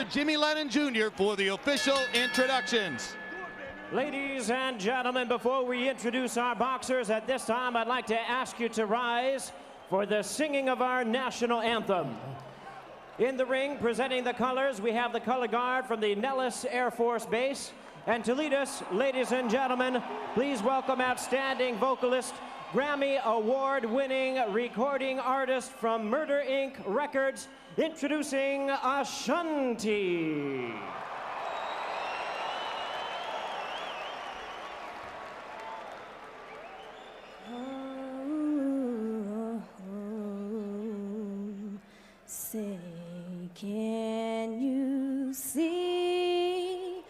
Jimmy Lennon Jr. for the official introductions. Ladies and gentlemen, before we introduce our boxers, at this time I'd like to ask you to rise for the singing of our national anthem. In the ring, presenting the colors, we have the color guard from the Nellis Air Force Base. And to lead us, ladies and gentlemen, please welcome outstanding vocalist, Grammy Award-winning recording artist from Murder Inc. Records, introducing Ashanti. Say, can you see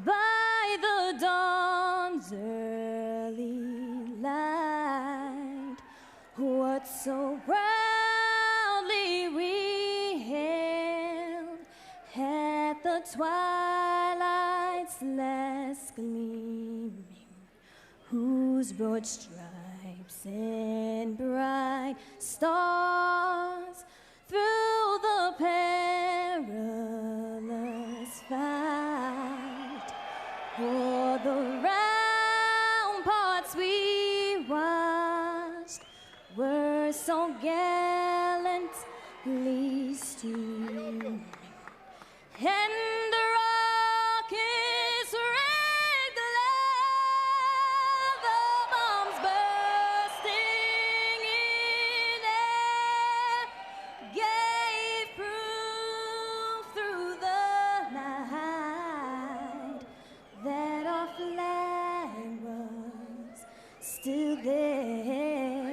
by the dawn's early light what so proudly we hailed at the twilight's last gleaming, whose broad stripes and bright stars through the perilous fight, o'er the ramparts we watched were so gallantly streaming, and the rockets rang the lava bombs bursting in air gave proof through the night that our flag was still there.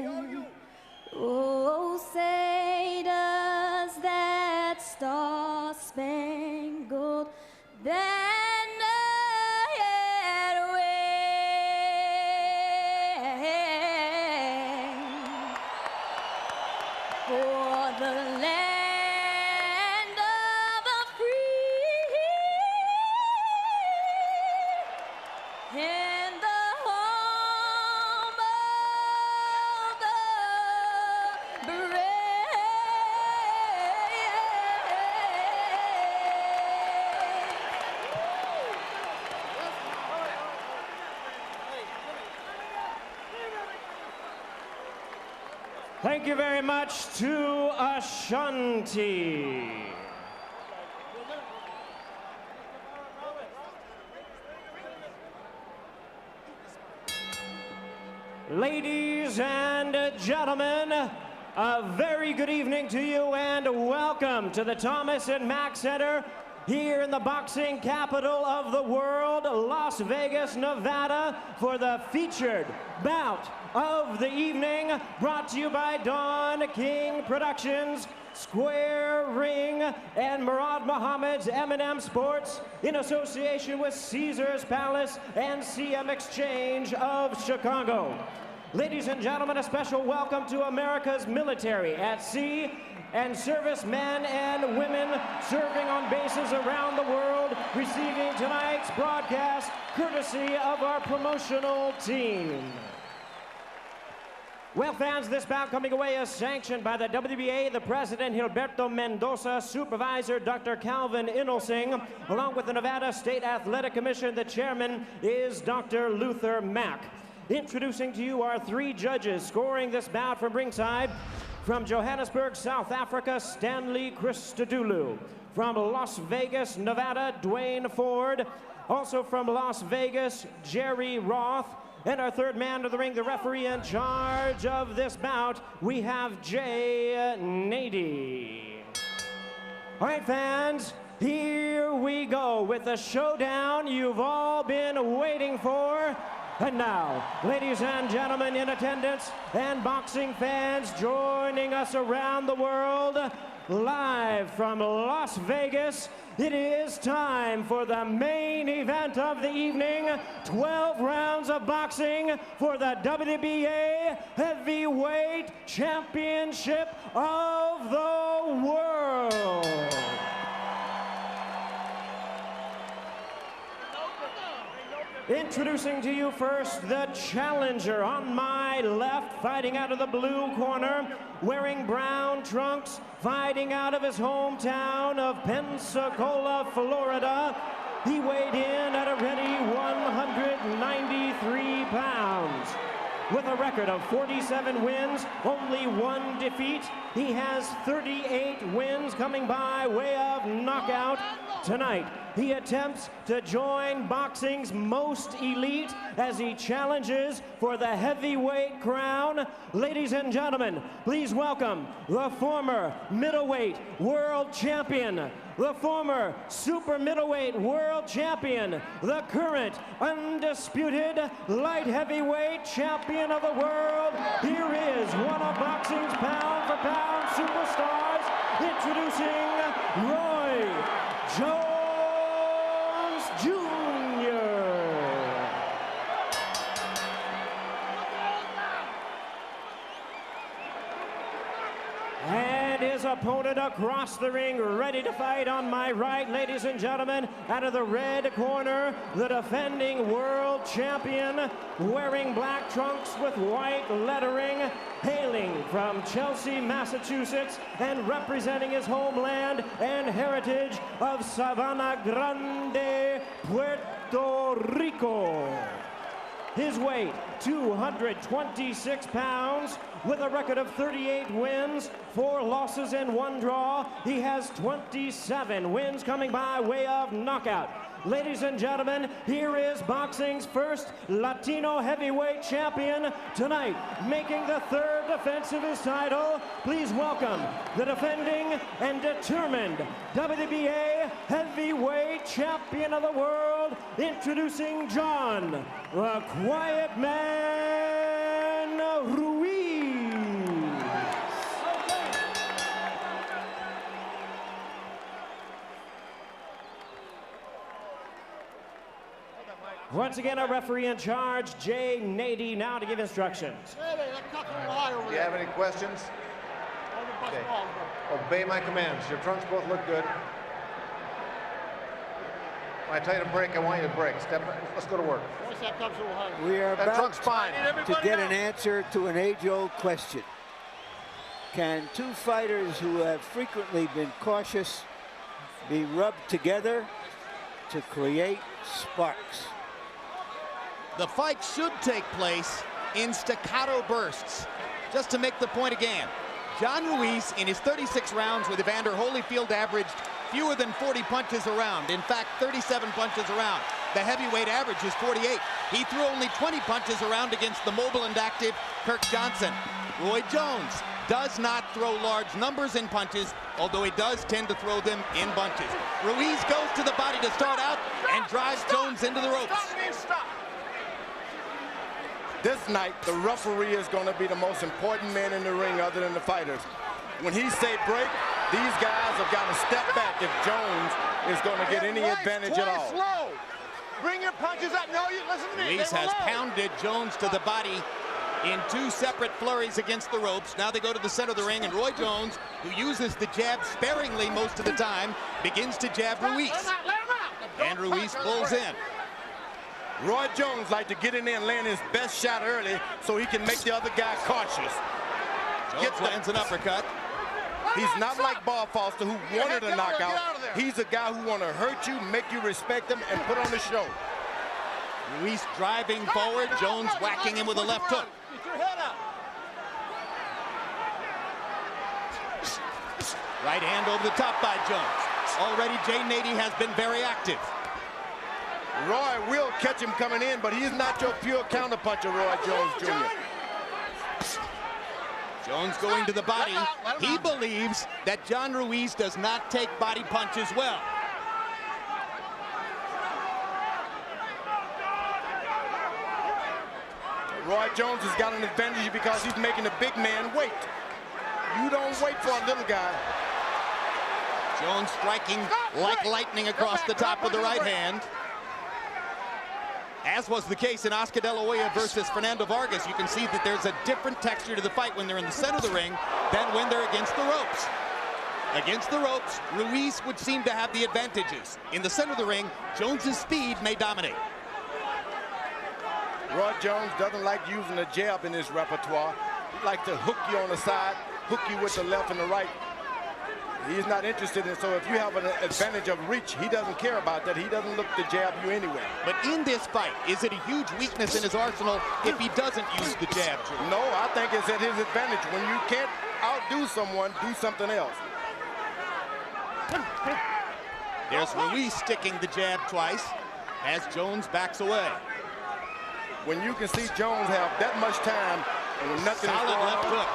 Oh, say does that star-spangled banner yet wave for the land of the free and the home of the brave. Thank you very much to Ashanti. Ladies and gentlemen, a very good evening to you and welcome to the Thomas and Mack Center here in the boxing capital of the world, Las Vegas, Nevada, for the featured bout of the evening, brought to you by Don King Productions, Square Ring, and Murad Muhammad's M&M Sports, in association with Caesars Palace and CM Exchange of Chicago. Ladies and gentlemen, a special welcome to America's military at sea and servicemen and women serving on bases around the world, receiving tonight's broadcast courtesy of our promotional team. Well, fans, this bout coming away is sanctioned by the WBA, the president, Gilberto Mendoza, supervisor, Dr. Calvin Inelsing, along with the Nevada State Athletic Commission. The chairman is Dr. Luther Mack. Introducing to you our three judges scoring this bout from ringside. From Johannesburg, South Africa, Stanley Christodoulou. From Las Vegas, Nevada, Dwayne Ford. Also from Las Vegas, Jerry Roth. And our third man to the ring, the referee in charge of this bout, we have Jay Nady. All right, fans, here we go with the showdown you've all been waiting for. And now, ladies and gentlemen in attendance and boxing fans joining us around the world, live from Las Vegas, it is time for the main event of the evening. 12 rounds of boxing for the WBA Heavyweight Championship of the world. Introducing to you first the challenger on my my left, fighting out of the blue corner, wearing brown trunks, fighting out of his hometown of Pensacola, Florida. He weighed in at a ready 193 pounds. With a record of 47 wins, only 1 defeat, he has 38 wins coming by way of knockout. Tonight, he attempts to join boxing's most elite as he challenges for the heavyweight crown. Ladies and gentlemen, please welcome the former middleweight world champion, the former super middleweight world champion, the current undisputed light heavyweight champion of the world. Here is one of boxing's pound-for-pound superstars, introducing Roy Jones Jr. And his opponent across the ring, ready to fight on my right, ladies and gentlemen, out of the red corner, the defending world champion, wearing black trunks with white lettering, hailing from Chelsea, Massachusetts, and representing his homeland and heritage of Sabana Grande, Puerto Rico. His weight, 226 pounds, with a record of 38 wins, 4 losses and 1 draw. He has 27 wins coming by way of knockout. Ladies and gentlemen, here is boxing's first Latino heavyweight champion tonight, making the 3rd defense of his title. Please welcome the defending and determined WBA heavyweight champion of the world, introducing John, the Quiet Man, Ruiz. Once again, our referee in charge, Jay Nady, now to give instructions. Do you have any questions? Okay. Obey my commands. Your trunks both look good. When I tell you to break, I want you to break. Step back. Let's go to work. We are That about trunk's fine. to get an answer to an age-old question. Can 2 fighters who have frequently been cautious be rubbed together to create sparks? The fight should take place in staccato bursts. Just to make the point again, John Ruiz in his 36 rounds with Evander Holyfield averaged fewer than 40 punches around. In fact, 37 punches around. The heavyweight average is 48. He threw only 20 punches around against the mobile and active Kirk Johnson. Roy Jones does not throw large numbers in punches, although he does tend to throw them in bunches. Ruiz goes to the body to start out and drives Jones into the ropes. This night, the referee is going to be the most important man in the ring other than the fighters. When he say break, these guys have got to step back if Jones is going to get any advantage at all. Slow. Bring your punches up. No, you listen to me. Ruiz has pounded Jones to the body in 2 separate flurries against the ropes. Now they go to the center of the ring, and Roy Jones, who uses the jab sparingly most of the time, begins to jab Ruiz. And Ruiz pulls in. Roy Jones like to get in there and land his best shot early so he can make the other guy cautious. Jones lands an uppercut. He's not like Bob Foster, who wanted a knockout. He's a guy who want to hurt you, make you respect him, and put on the show. Ruiz driving forward, Jones whacking him with a left hook. Get your head up. Right hand over the top by Jones. Already Jay Nady has been very active. Roy will catch him coming in, but he's not your pure counterpuncher, Roy Jones Jr. Jones going to the body. He believes that John Ruiz does not take body punches well. Roy Jones has got an advantage because he's making the big man wait. You don't wait for a little guy. Jones striking like lightning across the top with the right hand. As was the case in Oscar De La Hoya versus Fernando Vargas, you can see that there's a different texture to the fight when they're in the center of the ring than when they're against the ropes. Against the ropes, Ruiz would seem to have the advantages. In the center of the ring, Jones's speed may dominate. Roy Jones doesn't like using the jab in his repertoire. He likes to hook you on the side, hook you with the left and the right. He's not interested in, so if you have an advantage of reach, he doesn't care about that. He doesn't look to jab you anyway. But in this fight, is it a huge weakness in his arsenal if he doesn't use the jab? No, I think it's at his advantage. When you can't outdo someone, do something else. There's Ruiz sticking the jab twice as Jones backs away. When you can see Jones have that much time and when nothing is solid going left on. hook.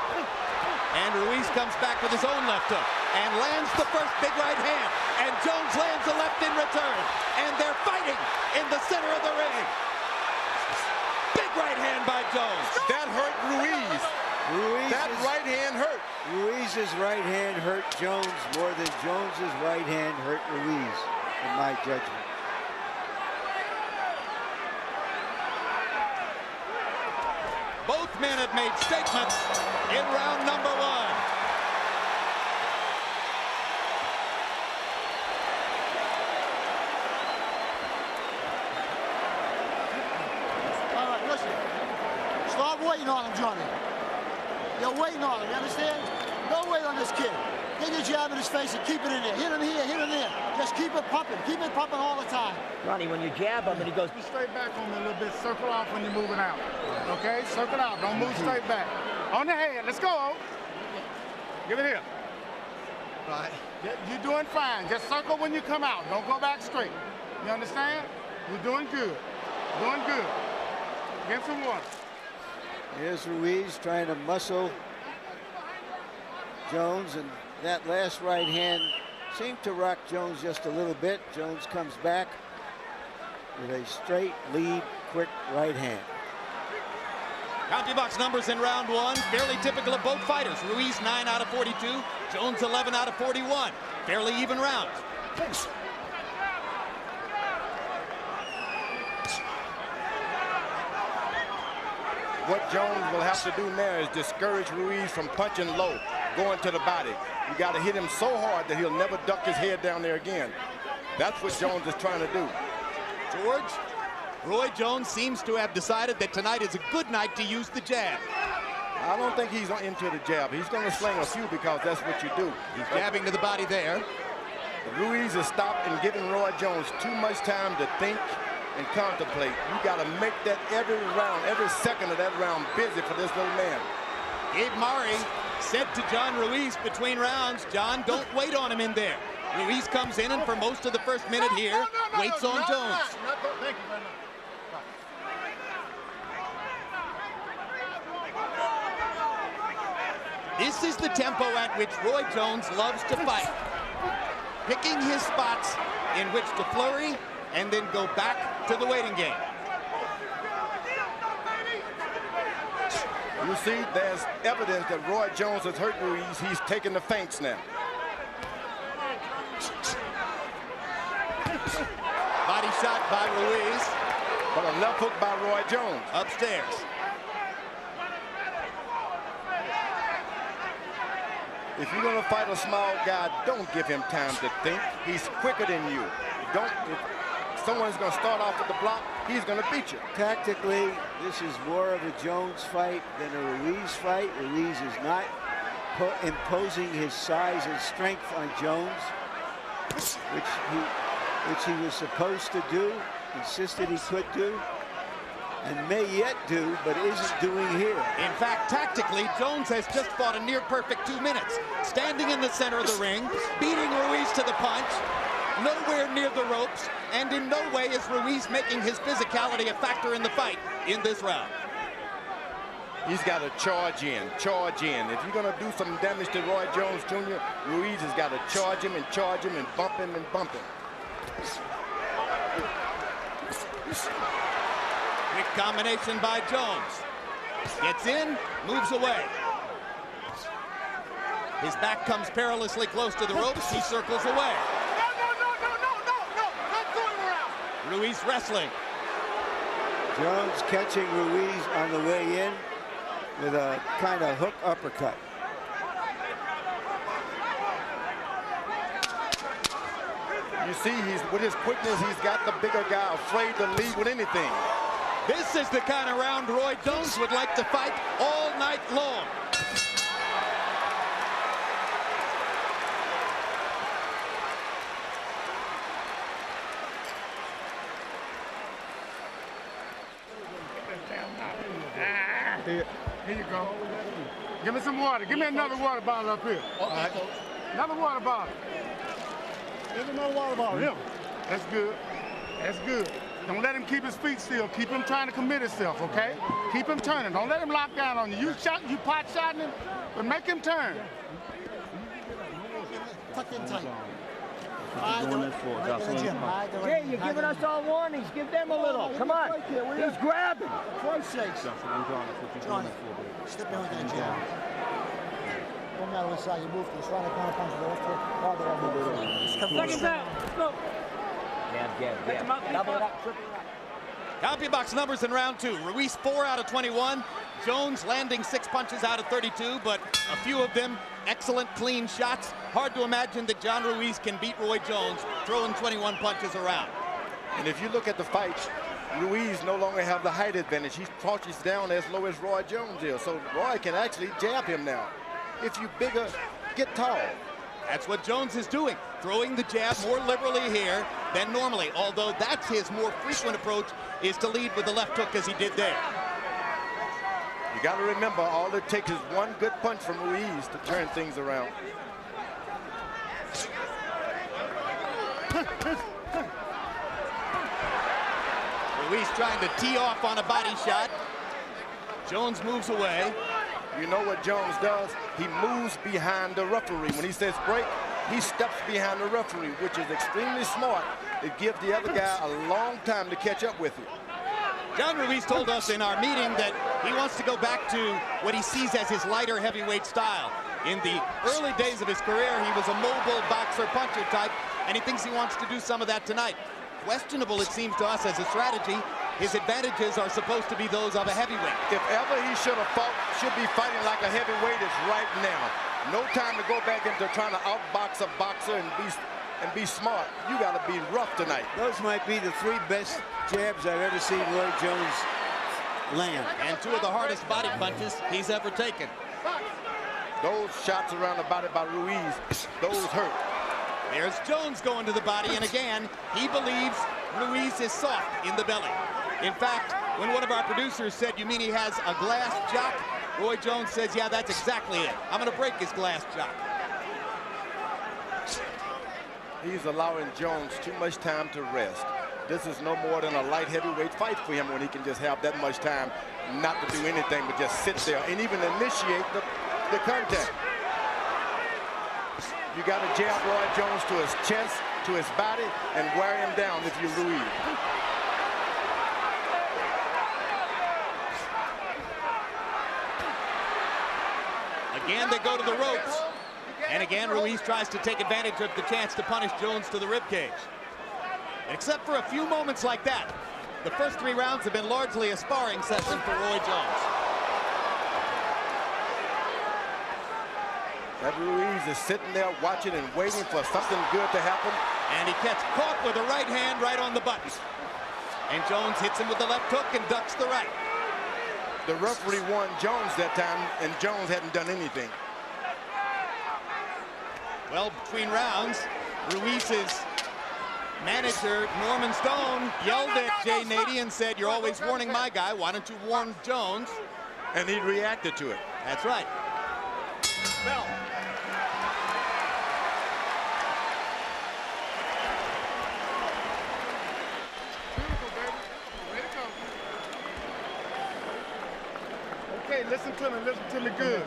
And Ruiz comes back with his own left hook and lands the first big right hand. And Jones lands a left in return. And they're fighting in the center of the ring. Big right hand by Jones. That hurt Ruiz. That right hand hurt. Ruiz's right hand hurt Jones more than Jones's right hand hurt Ruiz, in my judgment. Both men have made statements in round number 1. All right, listen. Start waiting on him, Johnny. You're waiting on him, you understand? Don't wait on this kid. Get your jab in his face and keep it in there. Hit him here, hit him there. Just keep it pumping. Keep it pumping all the time. Johnny, when you jab him and he goes... Straight back on me a little bit. Circle off when you're moving out. Okay? Circle out. Don't move straight back. On the head. Let's go. Give it here. Right. You're doing fine. Just circle when you come out. Don't go back straight. You understand? You're doing good. Doing good. Get some water. Here's Ruiz trying to muscle Jones, and that last right hand seemed to rock Jones just a little bit. Jones comes back with a straight lead, quick right hand. County box numbers in round 1, fairly typical of both fighters. Ruiz 9 out of 42, Jones 11 out of 41. Fairly even rounds. What Jones will have to do now is discourage Ruiz from punching low, going to the body. You got to hit him so hard that he'll never duck his head down there again. That's what Jones is trying to do. George, Roy Jones seems to have decided that tonight is a good night to use the jab. I don't think he's into the jab. He's going to sling a few because that's what you do. He's jabbing to the body there. Ruiz has stopped and given Roy Jones too much time to think and contemplate. You got to make that every round, every second of that round busy for this little man. Gabe Murray said to John Ruiz between rounds, John, don't wait on him in there. Ruiz comes in and for most of the first minute here, waits on Jones. Thank you very much. This is the tempo at which Roy Jones loves to fight. Picking his spots in which to flurry and then go back to the waiting game. You see, there's evidence that Roy Jones has hurt Ruiz. He's taking the feints now. Body shot by Ruiz. But a left hook by Roy Jones. Upstairs. If you're going to fight a small guy, don't give him time to think. He's quicker than you. If someone's going to start off with the block, he's going to beat you. Tactically, this is more of a Jones fight than a Ruiz fight. Ruiz is not imposing his size and strength on Jones, which he was supposed to do, insisted he could do, and may yet do, but isn't doing here. In fact, tactically, Jones has just fought a near-perfect 2 minutes. Standing in the center of the ring, beating Ruiz to the punch, nowhere near the ropes, and in no way is Ruiz making his physicality a factor in the fight in this round. He's got to charge in, charge in. If you're going to do some damage to Roy Jones Jr., Ruiz has got to charge him and bump him and bump him. Quick combination by Jones. Gets in, moves away. His back comes perilously close to the ropes. He circles away. No. Ruiz wrestling. Jones catching Ruiz on the way in with a kind of hook uppercut. You see, with his quickness, he's got the bigger guy afraid to lead with anything. This is the kind of round Roy Jones would like to fight all night long. Here you go. Give me some water. Give me another water bottle up here. All right. Another water bottle. Give me another water bottle. Here. That's good. That's good. Don't let him keep his feet still. Keep him trying to commit himself, okay? Keep him turning. Don't let him lock down on you. You pot shotting him, but make him turn. Tuck in tight. Jay, you're giving us all warnings. Give them a little. Come on. He's grabbing. For Christ's sakes. Johnny, step in with that jab. No matter what side you move to. Try to counter punch the left foot. Seconds out. Go. Jab. Double it up, triple it up. CompuBox numbers in round 2. Ruiz 4 out of 21. Jones landing 6 punches out of 32, but a few of them excellent clean shots. Hard to imagine that John Ruiz can beat Roy Jones throwing 21 punches around. And if you look at the fights, Ruiz no longer have the height advantage. He punches down as low as Roy Jones is. So Roy can actually jab him now. If you bigger, get tall. That's what Jones is doing, throwing the jab more liberally here than normally, although that's his more frequent approach, is to lead with the left hook as he did there. You got to remember, all it takes is one good punch from Ruiz to turn things around. Ruiz trying to tee off on a body shot. Jones moves away. You know what Jones does? He moves behind the referee. When he says break, he steps behind the referee, which is extremely smart. It gives the other guy a long time to catch up with you. John Ruiz told us in our meeting that he wants to go back to what he sees as his lighter heavyweight style. In the early days of his career, he was a mobile boxer-puncher type, and he thinks he wants to do some of that tonight. Questionable, it seems to us, as a strategy. His advantages are supposed to be those of a heavyweight. If ever he should be fighting like a heavyweight, it's right now. No time to go back into trying to outbox a boxer and be smart. You got to be rough tonight. Those might be the 3 best jabs I've ever seen Roy Jones land. And 2 of the hardest body punches he's ever taken. Those shots around the body by Ruiz, those hurt. There's Jones going to the body, and again, he believes Ruiz is soft in the belly. In fact, when one of our producers said, "You mean he has a glass jock?" Roy Jones says, "Yeah, that's exactly it. I'm going to break his glass jock." He's allowing Jones too much time to rest. This is no more than a light heavyweight fight for him when he can just have that much time not to do anything but just sit there and even initiate the contact. You got to jab Roy Jones to his chest, to his body, and wear him down if you're Ruiz. Again, they go to the ropes. And again, Ruiz tries to take advantage of the chance to punish Jones to the ribcage. Except for a few moments like that, the first 3 rounds have been largely a sparring session for Roy Jones. That Ruiz is sitting there watching and waiting for something good to happen. And he gets caught with a right hand right on the button. And Jones hits him with the left hook and ducks the right. The referee warned Jones that time, and Jones hadn't done anything. Well, between rounds, Ruiz's manager, Norman Stone, yelled at Jay Nady and said, "You're always warning my guy. Why don't you warn Jones?" And he reacted to it. That's right. Bell. Okay, listen to me good.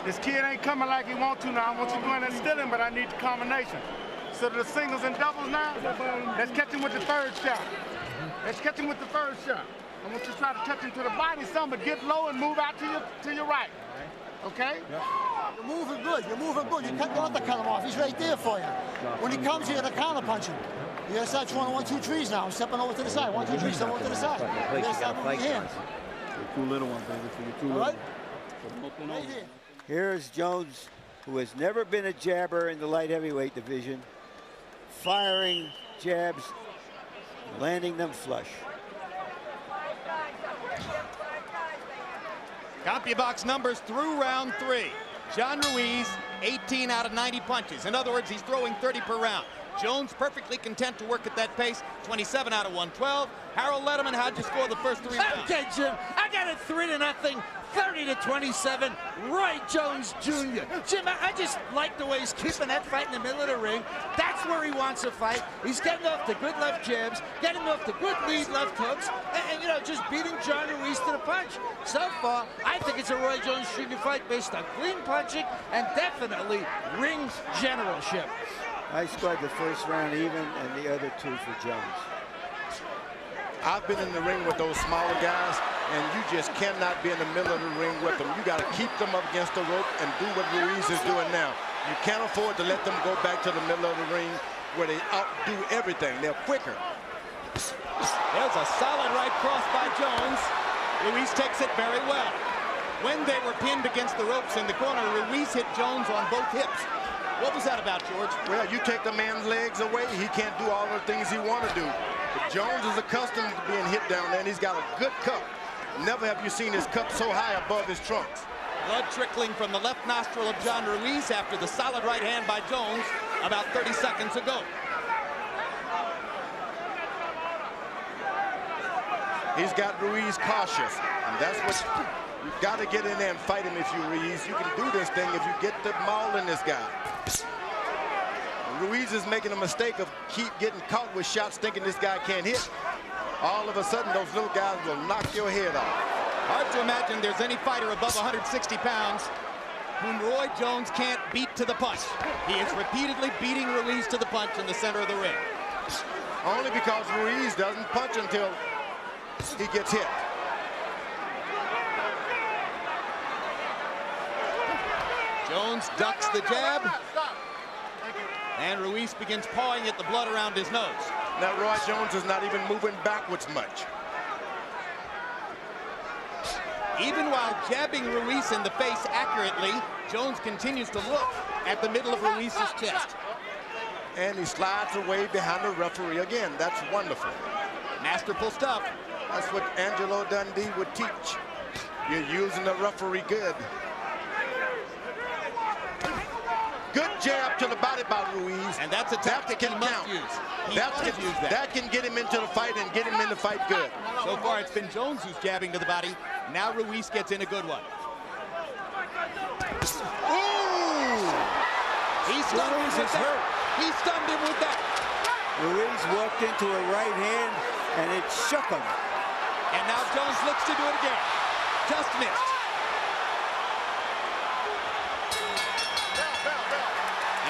This kid ain't coming like he want to now. I want you going and stealing, but I need the combination. So the singles and doubles now, let's catch him with the 3rd shot. Let's catch him with the 1st shot. I want you to try to touch him to the body some, but get low and move out to your right. Okay? You're moving good. You're moving good. You don't have to cut him off. He's right there for you. When he comes, you got to counter punch him. You got to start throwing 1, 2, 3s now. I'm stepping over to the side. 1, 2, 3, step over to the side. You got to start moving your hands. You're 2 little ones, baby. So you're 2 All little right? ones. Right here. Here's Jones, who has never been a jabber in the light heavyweight division, firing jabs, landing them flush. CompuBox numbers through round 3. John Ruiz, 18 out of 90 punches. In other words, he's throwing 30 per round. Jones perfectly content to work at that pace, 27 out of 112. Harold Letterman, how'd you score the first 3 rounds? Okay, Jim, I got it 3-0, 30-27, Roy Jones Jr. Jim, I just like the way he's keeping that fight in the middle of the ring. That's where he wants to fight. He's getting off the good left jabs, getting off the good lead left hooks, and you know, just beating John Ruiz to the punch. So far, I think it's a Roy Jones Jr. fight based on clean punching and definitely ring generalship. I scored the first round even and the other 2 for Jones. I've been in the ring with those smaller guys, and you just cannot be in the middle of the ring with them. You got to keep them up against the rope and do what Ruiz is doing now. You can't afford to let them go back to the middle of the ring where they outdo everything. They're quicker. There's a solid right cross by Jones. Ruiz takes it very well. When they were pinned against the ropes in the corner, Ruiz hit Jones on both hips. What was that about, George? Well, you take the man's legs away, he can't do all the things he want to do. But Jones is accustomed to being hit down there, and he's got a good cup. Never have you seen his cup so high above his trunks. Blood trickling from the left nostril of John Ruiz after the solid right hand by Jones about 30 seconds ago. He's got Ruiz cautious, and that's what you've got to get in there and fight him if you Ruiz. You can do this thing if you get the maul in this guy. Ruiz is making a mistake of keep getting caught with shots thinking this guy can't hit. All of a sudden, those little guys will knock your head off. Hard to imagine there's any fighter above 160 pounds whom Roy Jones can't beat to the punch. He is repeatedly beating Ruiz to the punch in the center of the ring. Only because Ruiz doesn't punch until he gets hit. Jones ducks the jab, and Ruiz begins pawing at the blood around his nose. Now Roy Jones is not even moving backwards much. Even while jabbing Ruiz in the face accurately, Jones continues to look at the middle of Ruiz's chest. And he slides away behind the referee again. That's wonderful. Masterful stuff. That's what Angelo Dundee would teach. You're using the referee good. Good jab to the body by Ruiz. And that's a tactic he must use. That can get him into the fight and get him in the fight good. So far, it's been Jones who's jabbing to the body. Now Ruiz gets in a good one. Ooh! He stunned him with that. He stunned him with that. Ruiz walked into a right hand, and it shook him. And now Jones looks to do it again. Just missed.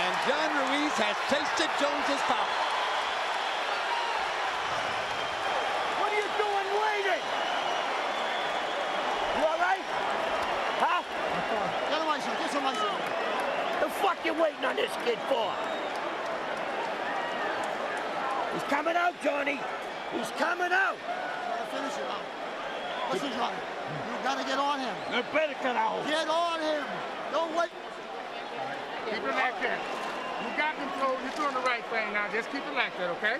And John Ruiz has tasted Jones's power. What are you doing waiting? You all right? Huh? Get him ice, get some ice. The fuck you waiting on this kid for? He's coming out, Johnny. He's coming out. Finish it out. Listen, Johnny. You gotta get on him. You better get out. Get on him. Don't wait. Keep it like that. You got control. You're doing the right thing now. Just keep it like that, okay?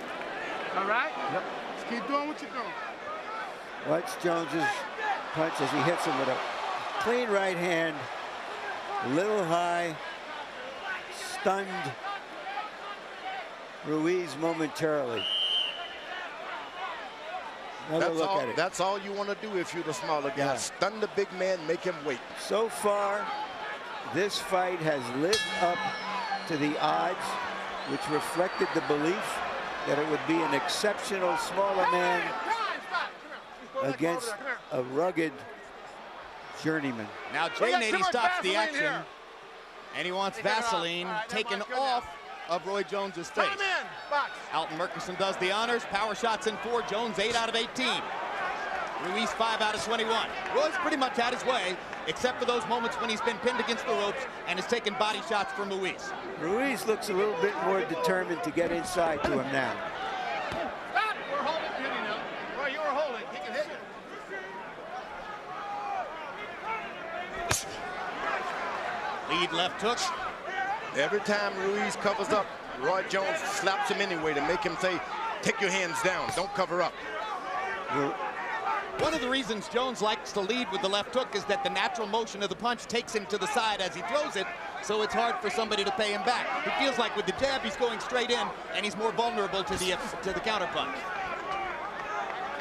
All right? Yep. Just keep doing what you're doing. Watch Jones's punch as he hits him with a clean right hand, a little high, stunned Ruiz momentarily. That's all you want to do if you're the smaller guy. Yeah. Stun the big man, make him wait. So far, this fight has lived up to the odds, which reflected the belief that it would be an exceptional smaller man against a rugged journeyman. Now Jay Nady stops the action, and he wants Vaseline taken off of Roy Jones's face. Alton Murkison does the honors. Power shots in 4. Jones 8 out of 18. Ruiz 5 out of 21. Roy's pretty much had his way, except for those moments when he's been pinned against the ropes and has taken body shots from Ruiz. Ruiz looks a little bit more determined to get inside to him now. Stop! We're holding him, you know. Roy, you were holding. He can hit you. Lead left hook. Every time Ruiz covers up, Roy Jones slaps him anyway to make him say, take your hands down, don't cover up. One of the reasons Jones likes to lead with the left hook is that the natural motion of the punch takes him to the side as he throws it, so it's hard for somebody to pay him back. It feels like with the jab, he's going straight in, and he's more vulnerable to the counter punch.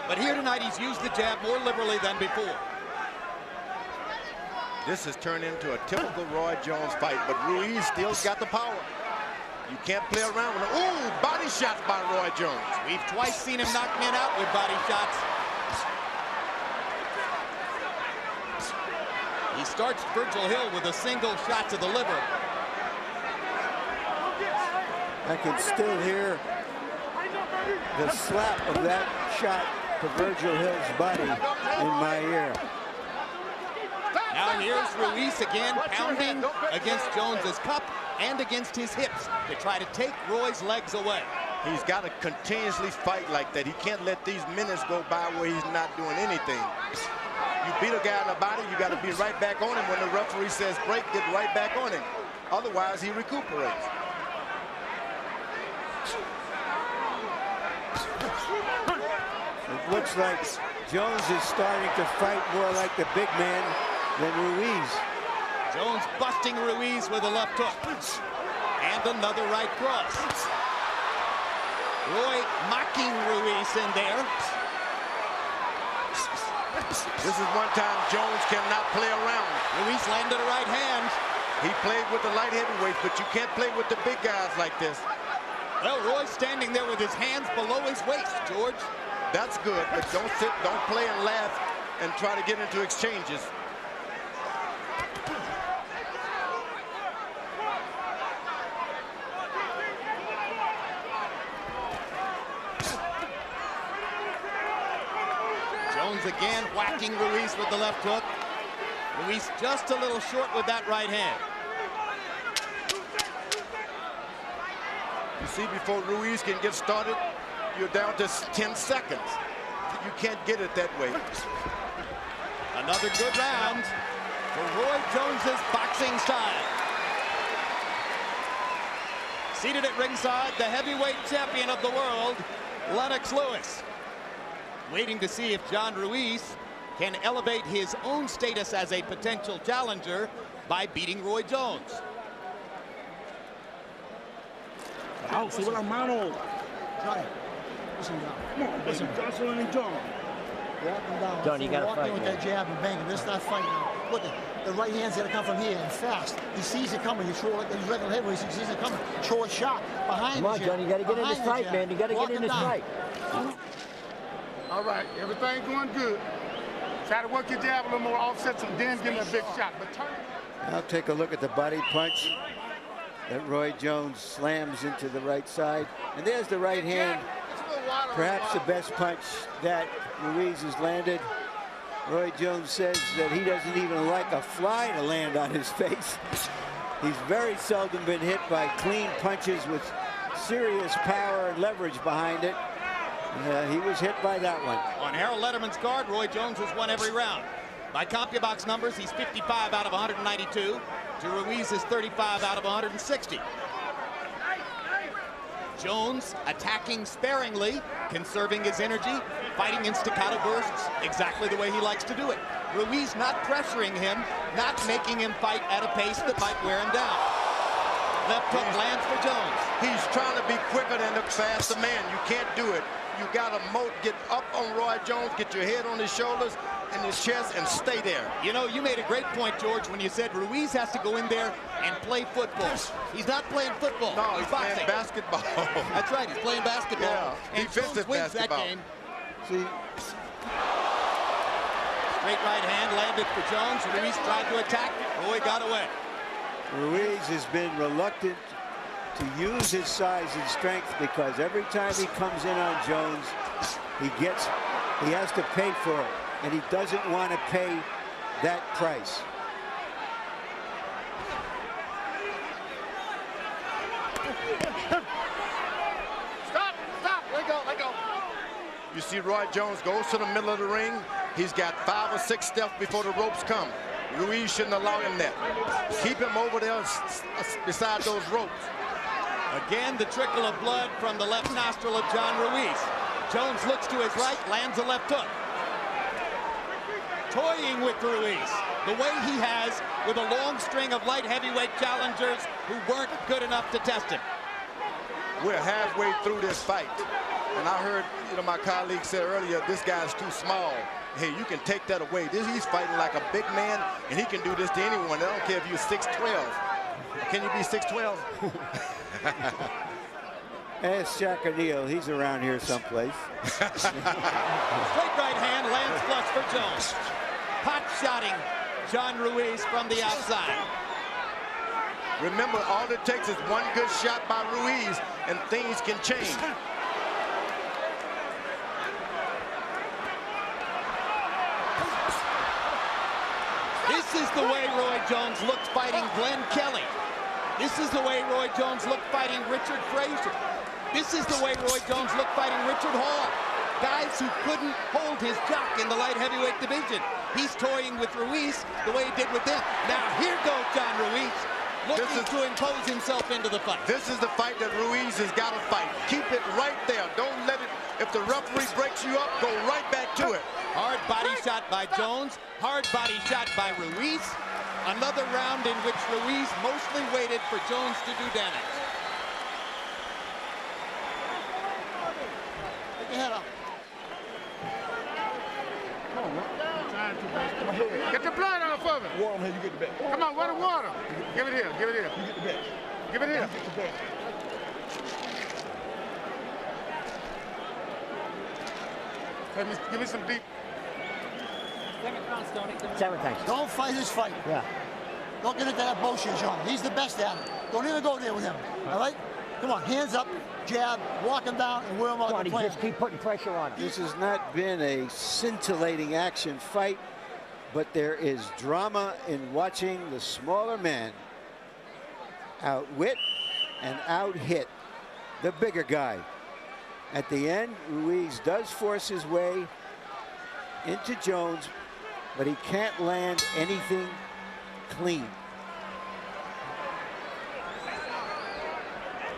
But here tonight, he's used the jab more liberally than before. This has turned into a typical Roy Jones fight, but Ruiz still's got the power. You can't play around with him. Ooh, body shots by Roy Jones. We've twice seen him knock men out with body shots. He starts Virgil Hill with a single shot to the liver. I can still hear the slap of that shot to Virgil Hill's body in my ear. Now here's Ruiz again, pounding against Jones's cup and against his hips to try to take Roy's legs away. He's got to continuously fight like that. He can't let these minutes go by where he's not doing anything. You beat a guy in the body, you got to be right back on him. When the referee says break, get right back on him. Otherwise, he recuperates. It looks like Jones is starting to fight more like the big man than Ruiz. Jones busting Ruiz with a left hook. And another right cross. Roy mocking Ruiz in there. This is one time Jones cannot play around. Ruiz landed a right hand. He played with the light heavyweights, but you can't play with the big guys like this. Well, Roy's standing there with his hands below his waist, George. That's good, but don't sit, don't play and laugh and try to get into exchanges. Jones again whacking Ruiz with the left hook. Ruiz just a little short with that right hand. You see, before Ruiz can get started, you're down to 10 seconds. You can't get it that way. Another good round for Roy Jones's boxing style. Seated at ringside, the heavyweight champion of the world, Lennox Lewis. Waiting to see if John Ruiz can elevate his own status as a potential challenger by beating Roy Jones. Sube las manos. Johnny, listen down. Come on, baby. Jocelyn and John. Walk him down. Johnny, you gotta walk fight, in with man. that jab and bang him. Let's not fight now. Look, the right hand's gonna come from here and fast. He sees it coming. You throw it. He's right on the head where he sees it coming. Throw a shot behind. Come on, Johnny, you gotta get in this fight, man. You gotta get in this fight. All right, everything going good. Try to work your jab a little more, offset some, then give him a big shot. But turn. Now take a look at the body punch that Roy Jones slams into the right side. And there's the right hand. Perhaps the best punch that Ruiz has landed. Roy Jones says that he doesn't even like a fly to land on his face. He's very seldom been hit by clean punches with serious power and leverage behind it. He was hit by that one. On Harold Letterman's card, Roy Jones has won every round. By CompuBox numbers, he's 55 out of 192. To Ruiz's 35 out of 160. Jones attacking sparingly, conserving his energy, fighting in staccato bursts, exactly the way he likes to do it. Ruiz not pressuring him, not making him fight at a pace that might wear him down. Left hook lands for Jones. He's trying to be quicker than the faster man. You can't do it. You got to get up on Roy Jones, get your head on his shoulders and his chest, and stay there. You know, you made a great point, George, when you said Ruiz has to go in there and play football. He's not playing football. No, he's playing basketball. That's right, he's playing basketball. Yeah, and defensive Jones wins basketball. that game. See, Straight right hand landed for Jones. Ruiz tried to attack. Roy got away. Ruiz has been reluctant to use his size and strength because every time he comes in on Jones, he has to pay for it, and he doesn't want to pay that price. Stop, let go. You see Roy Jones goes to the middle of the ring. He's got 5 or 6 steps before the ropes come. Ruiz shouldn't allow him that. Keep him over there beside those ropes. Again, the trickle of blood from the left nostril of John Ruiz. Jones looks to his right, lands a left hook. toying with Ruiz, the way he has with a long string of light heavyweight challengers who weren't good enough to test him. We're halfway through this fight, and I heard, my colleague said earlier, this guy's too small. Hey, you can take that away. He's fighting like a big man, and he can do this to anyone. I don't care if you're 6'12". Can you be 6'12"? Ask Jack O'Neal. He's around here someplace. Straight right hand lands flush for Jones. Pot-shotting John Ruiz from the outside. Remember, all it takes is one good shot by Ruiz, and things can change. This is the way Roy Jones looked fighting Glenn Kelly. This is the way Roy Jones looked fighting Richard Frazier. This is the way Roy Jones looked fighting Richard Hall. Guys who couldn't hold his jock in the light heavyweight division. He's toying with Ruiz the way he did with them. Now here goes John Ruiz, looking to impose himself into the fight. This is the fight that Ruiz has got to fight. Keep it right there. Don't let it, if the referee breaks you up, go right back to it. Hard body shot by Jones, hard body shot by Ruiz. Another round in which Ruiz mostly waited for Jones to do damage. Get your head up. Get the blood off of it. Water here, you get the bet. Come on, where the water? Give it here, give it here. You get the bet. Give it here. You get the bet. Give me some deep. 7 thanks. Don't fight his fight. Yeah. Don't get into that bullshit, John. He's the best at it. Don't even go there with him. All right? Come on, hands up, jab, walk him down, and wear him out the plan. Just keep putting pressure on him. This has not been a scintillating action fight, but there is drama in watching the smaller man outwit and out-hit the bigger guy. At the end, Ruiz does force his way into Jones, but he can't land anything clean.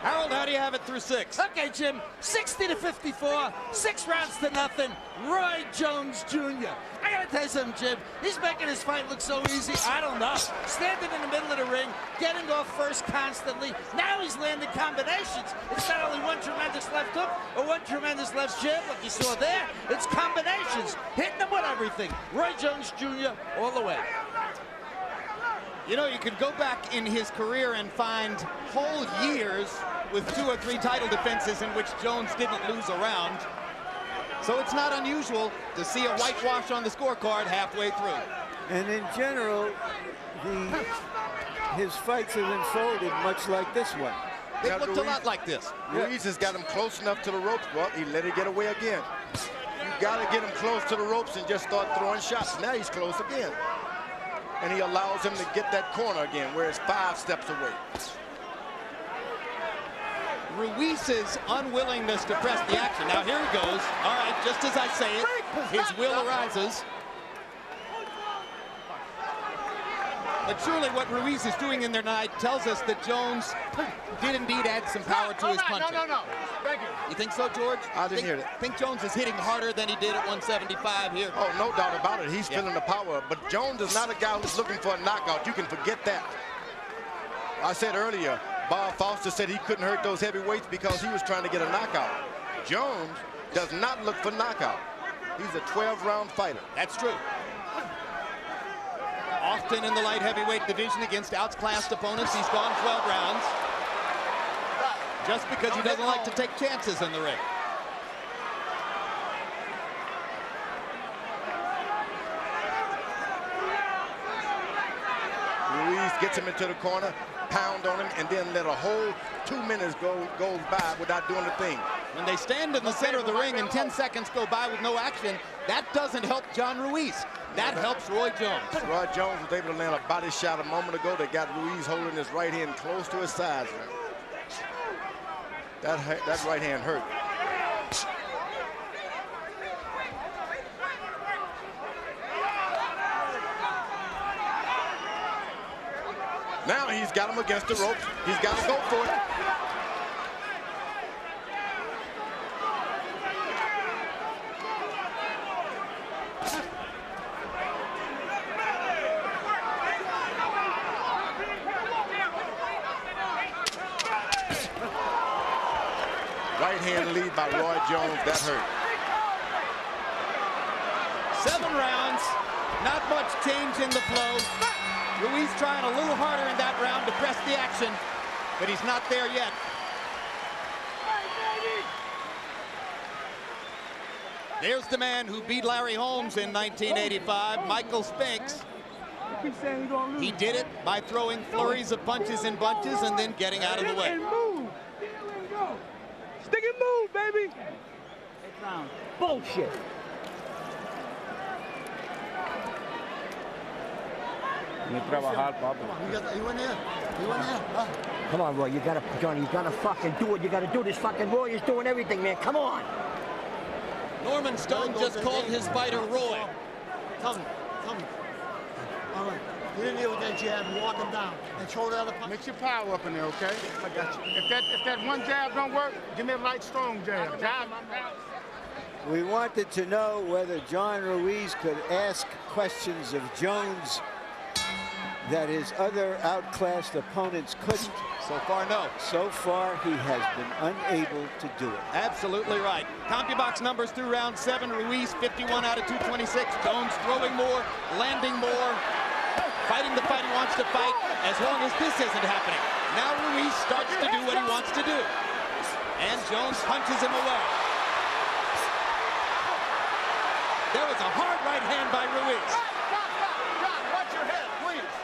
Harold, how do you have it through 6? Okay, Jim, 60-54, 6 rounds to nothing. Roy Jones Jr. I gotta tell you something, Jim. He's making his fight look so easy. I don't know. Standing in the middle of the ring, getting off first constantly. Now he's landing combinations. It's not only one tremendous left hook or one tremendous left jab like you saw there. It's combinations, hitting them with everything. Roy Jones Jr. all the way. You know, you could go back in his career and find whole years with 2 or 3 title defenses in which Jones didn't lose a round. So it's not unusual to see a whitewash on the scorecard halfway through. And in general, his fights have unfolded much like this one. They looked a lot like this. Ruiz has got him close enough to the ropes. Well, he let it get away again. You got to get him close to the ropes and just start throwing shots. Now he's close again. And he allows him to get that corner again, where it's 5 steps away. Ruiz's unwillingness to press the action. Now here he goes. All right, just as I say it, his will arises. But surely what Ruiz is doing in there tonight tells us that Jones did indeed add some power to his punching. No. Thank you. You think so, George? I didn't hear that. Think Jones is hitting harder than he did at 175 here? Oh, no doubt about it. He's feeling the power. But Jones is not a guy who's looking for a knockout. You can forget that. I said earlier, Bob Foster said he couldn't hurt those heavyweights because he was trying to get a knockout. Jones does not look for knockout. He's a 12-round fighter. That's true. Often in the light heavyweight division against outclassed opponents, he's gone 12 rounds. Just because he doesn't like to take chances in the ring. Ruiz gets him into the corner, pound on him, and then let a whole 2 minutes goes by without doing a thing. When they stand in the center of the ring and 10 seconds go by with no action, that doesn't help John Ruiz. That helps Roy Jones. Roy Jones was able to land a body shot a moment ago that got Ruiz holding his right hand close to his sides. That right hand hurt. Now he's got him against the ropes. He's got to go for it. lead by Roy Jones. That hurt. 7 rounds, not much change in the flow. Ruiz trying a little harder in that round to press the action, but he's not there yet. There's the man who beat Larry Holmes in 1985, Michael Spinks. He did it by throwing flurries of punches and bunches and then getting out of the way. Stick and move, baby. Bullshit. You went there? You went there? Huh? Come on, Roy. You gotta, Johnny. You gotta fucking do what you gotta do. This fucking Roy is doing everything, man. Come on. Norman Stone just called his fighter Roy. Come. All right. Get in there with that jab and walk him down and throw the other punch. Mix your power up in there, okay? I got you. If that one jab don't work, give me a light, strong jab. We wanted to know whether John Ruiz could ask questions of Jones that his other outclassed opponents couldn't. So far, no. So far, he has been unable to do it. Absolutely right. CompuBox numbers through round 7. Ruiz 51 out of 226. Jones throwing more, landing more, fighting the fight he wants to fight, as long as this isn't happening. Now Ruiz starts to do what he wants to do. And Jones punches him away. There was a hard right hand by Ruiz. Watch your head, please.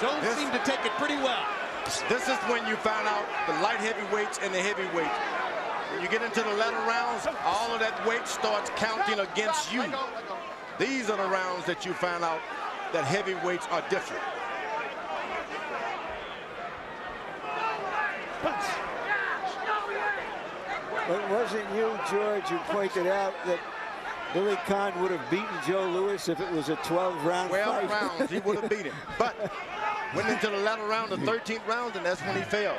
Jones seemed to take it pretty well. This is when you find out the light heavyweights and the heavyweights. When you get into the latter rounds, all of that weight starts counting against you. These are the rounds that you find out that heavyweights are different. But wasn't you, George, who pointed out that Billy Conn would have beaten Joe Louis if it was a 12-round fight? 12 rounds, he would have beat him. But went into the latter round, the 13th round, and that's when he failed.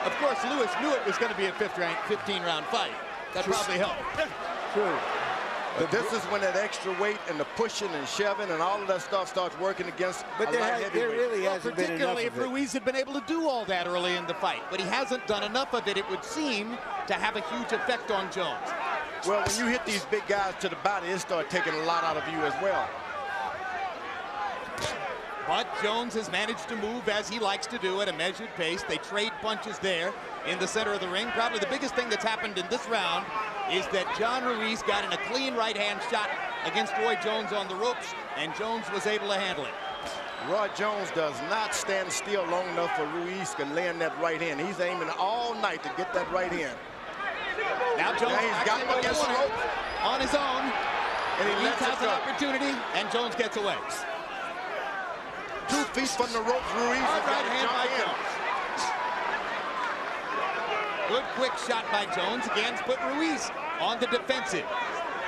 Of course, Louis knew it was going to be a 15-round fight. That probably helped. True. But this is when that extra weight and the pushing and shoving and all of that stuff starts working against But there really hasn't been enough Particularly if of it. Ruiz had been able to do all that early in the fight. But he hasn't done enough of it, it would seem, to have a huge effect on Jones. Well, when you hit these big guys to the body, it starts taking a lot out of you as well. But Jones has managed to move as he likes to do at a measured pace. They trade punches there in the center of the ring. Probably the biggest thing that's happened in this round is that John Ruiz got in a clean right-hand shot against Roy Jones on the ropes, and Jones was able to handle it. Roy Jones does not stand still long enough for Ruiz to land that right hand. He's aiming all night to get that right hand. Now Jones he's got him against the rope on his own, and he Ruiz lets it has an go. opportunity, and Jones gets away. 2 feet from the ropes, Ruiz has got Hard right to hand jump by in. Jones. Good quick shot by Jones. Again, put Ruiz on the defensive.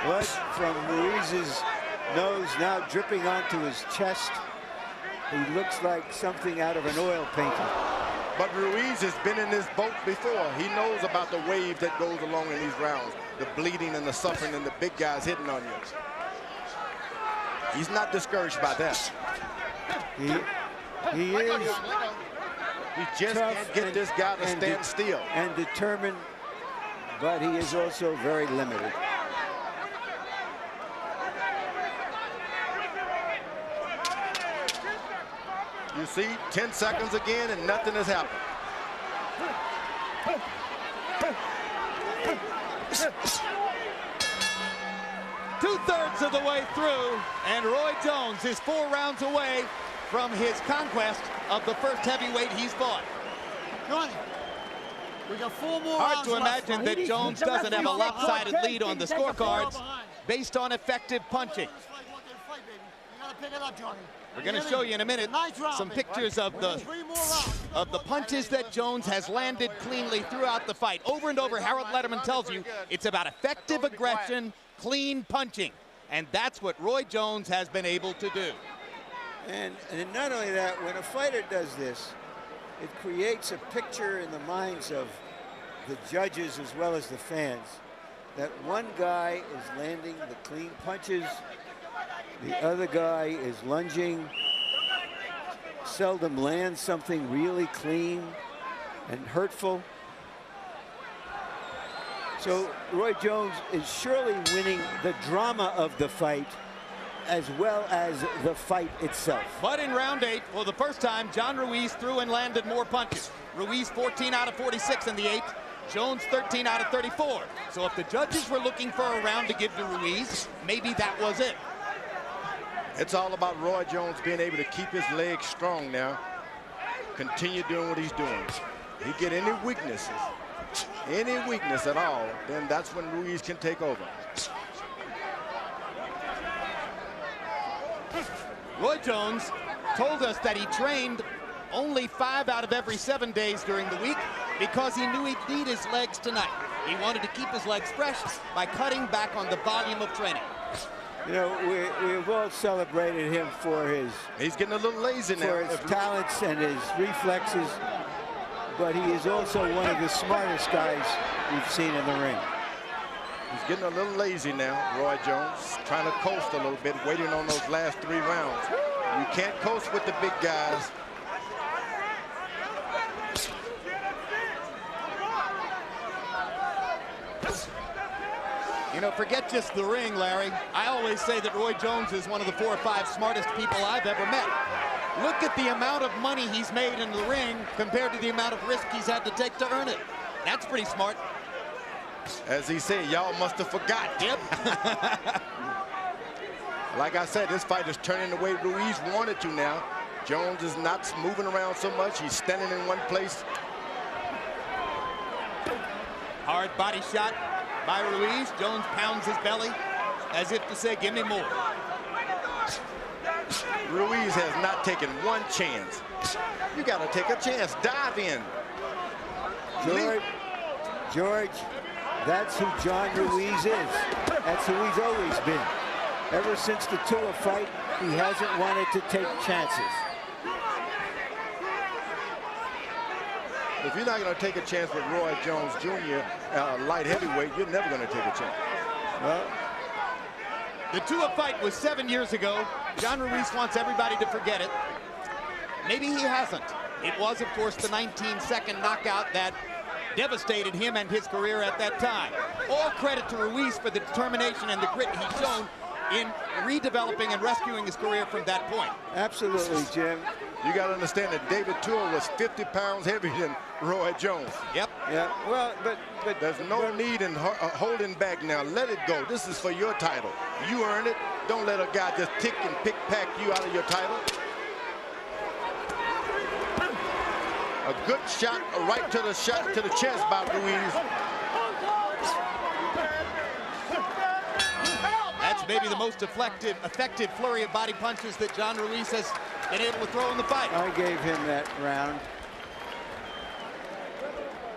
Blood from Ruiz's nose now dripping onto his chest. He looks like something out of an oil painting. But Ruiz has been in this boat before. He knows about the wave that goes along in these rounds. The bleeding and the suffering and the big guys hitting on you. He's not discouraged by that. He is He just can't get this guy to stand still. and determined, but he is also very limited. You see, 10 seconds again and nothing has happened. Two-thirds of the way through, and Roy Jones is 4 rounds away from his conquest of the first heavyweight he's fought. Johnny, we got 4 more Hard rounds to left. imagine that Jones doesn't have a lopsided lead on the scorecards based on effective punching. You gotta pick it up, Johnny. We're going to show you in a minute some pictures of the punches that Jones has landed cleanly throughout the fight. Over and over, Harold Letterman tells you it's about effective aggression, clean punching. And that's what Roy Jones has been able to do. And not only that, when a fighter does this, it creates a picture in the minds of the judges as well as the fans that one guy is landing the clean punches, the other guy is lunging, seldom lands something really clean and hurtful. So Roy Jones is surely winning the drama of the fight as well as the fight itself. But in round 8, for the first time, John Ruiz threw and landed more punches. Ruiz 14 out of 46 in the 8th. Jones 13 out of 34. So if the judges were looking for a round to give to Ruiz, maybe that was it. It's all about Roy Jones being able to keep his legs strong now. Continue doing what he's doing. He get any weaknesses, any weakness at all, then that's when Ruiz can take over. Roy Jones told us that he trained only 5 out of every 7 days during the week because he knew he'd need his legs tonight. He wanted to keep his legs fresh by cutting back on the volume of training. You know, we've all celebrated him for his... He's getting a little lazy now. For his talents and his reflexes, but he is also one of the smartest guys we've seen in the ring. He's getting a little lazy now, Roy Jones, trying to coast a little bit, waiting on those last 3 rounds. You can't coast with the big guys. You know, forget just the ring, Larry. I always say that Roy Jones is one of the 4 or 5 smartest people I've ever met. Look at the amount of money he's made in the ring compared to the amount of risk he's had to take to earn it. That's pretty smart. As he said, y'all must have forgot. Yep. Like I said, this fight is turning the way Ruiz wanted to now. Jones is not moving around so much. He's standing in one place. Hard body shot by Ruiz. Jones pounds his belly as if to say, give me more. Ruiz has not taken one chance. You got to take a chance. Dive in. George, that's who John Ruiz is. That's who he's always been. Ever since the Tua fight, he hasn't wanted to take chances. If you're not going to take a chance with Roy Jones Jr., light heavyweight, you're never going to take a chance. Well, the Tua fight was 7 years ago. John Ruiz wants everybody to forget it. Maybe he hasn't. It was, of course, the 19-second knockout that devastated him and his career at that time. All credit to Ruiz for the determination and the grit he's shown in redeveloping and rescuing his career from that point. Absolutely, Jim. You got to understand that David Tua was 50 pounds heavier than Roy Jones. Yep. Yeah. Well, but there's no need in holding back now. Let it go. This is for your title. You earn it. Don't let a guy just tick and pick-pack you out of your title. A good shot right to the chest by Ruiz. That's maybe the most effective flurry of body punches that John Ruiz has been able to throw in the fight. I gave him that round.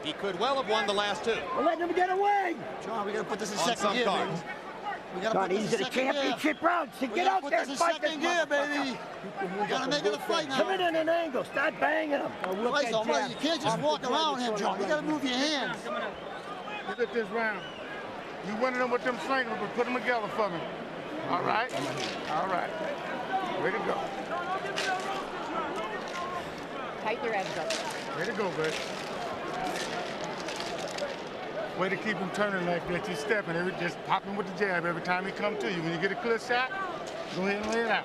He could well have won the last 2. We're letting him get away. John, we got to put this in On second some gear, cards. baby. We got to John, put these this are in the second gear. championship rounds. So We get gotta out put there this in and fight this second gear, baby. We got to make it a fight now. Come in at an angle. Start banging him. Christ almighty, you can't just walk around him, John. You got to move your hands. Look at this round. You winning them with them slingers, but put them together for me. All right? All right. Way to go. Tighten your abs up. Way to go, baby. Way to keep him turning like that. You're stepping, just popping with the jab every time he come to you. When you get a clear shot, go ahead and lay it out.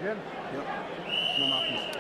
Yeah? Yep. No mouthpiece.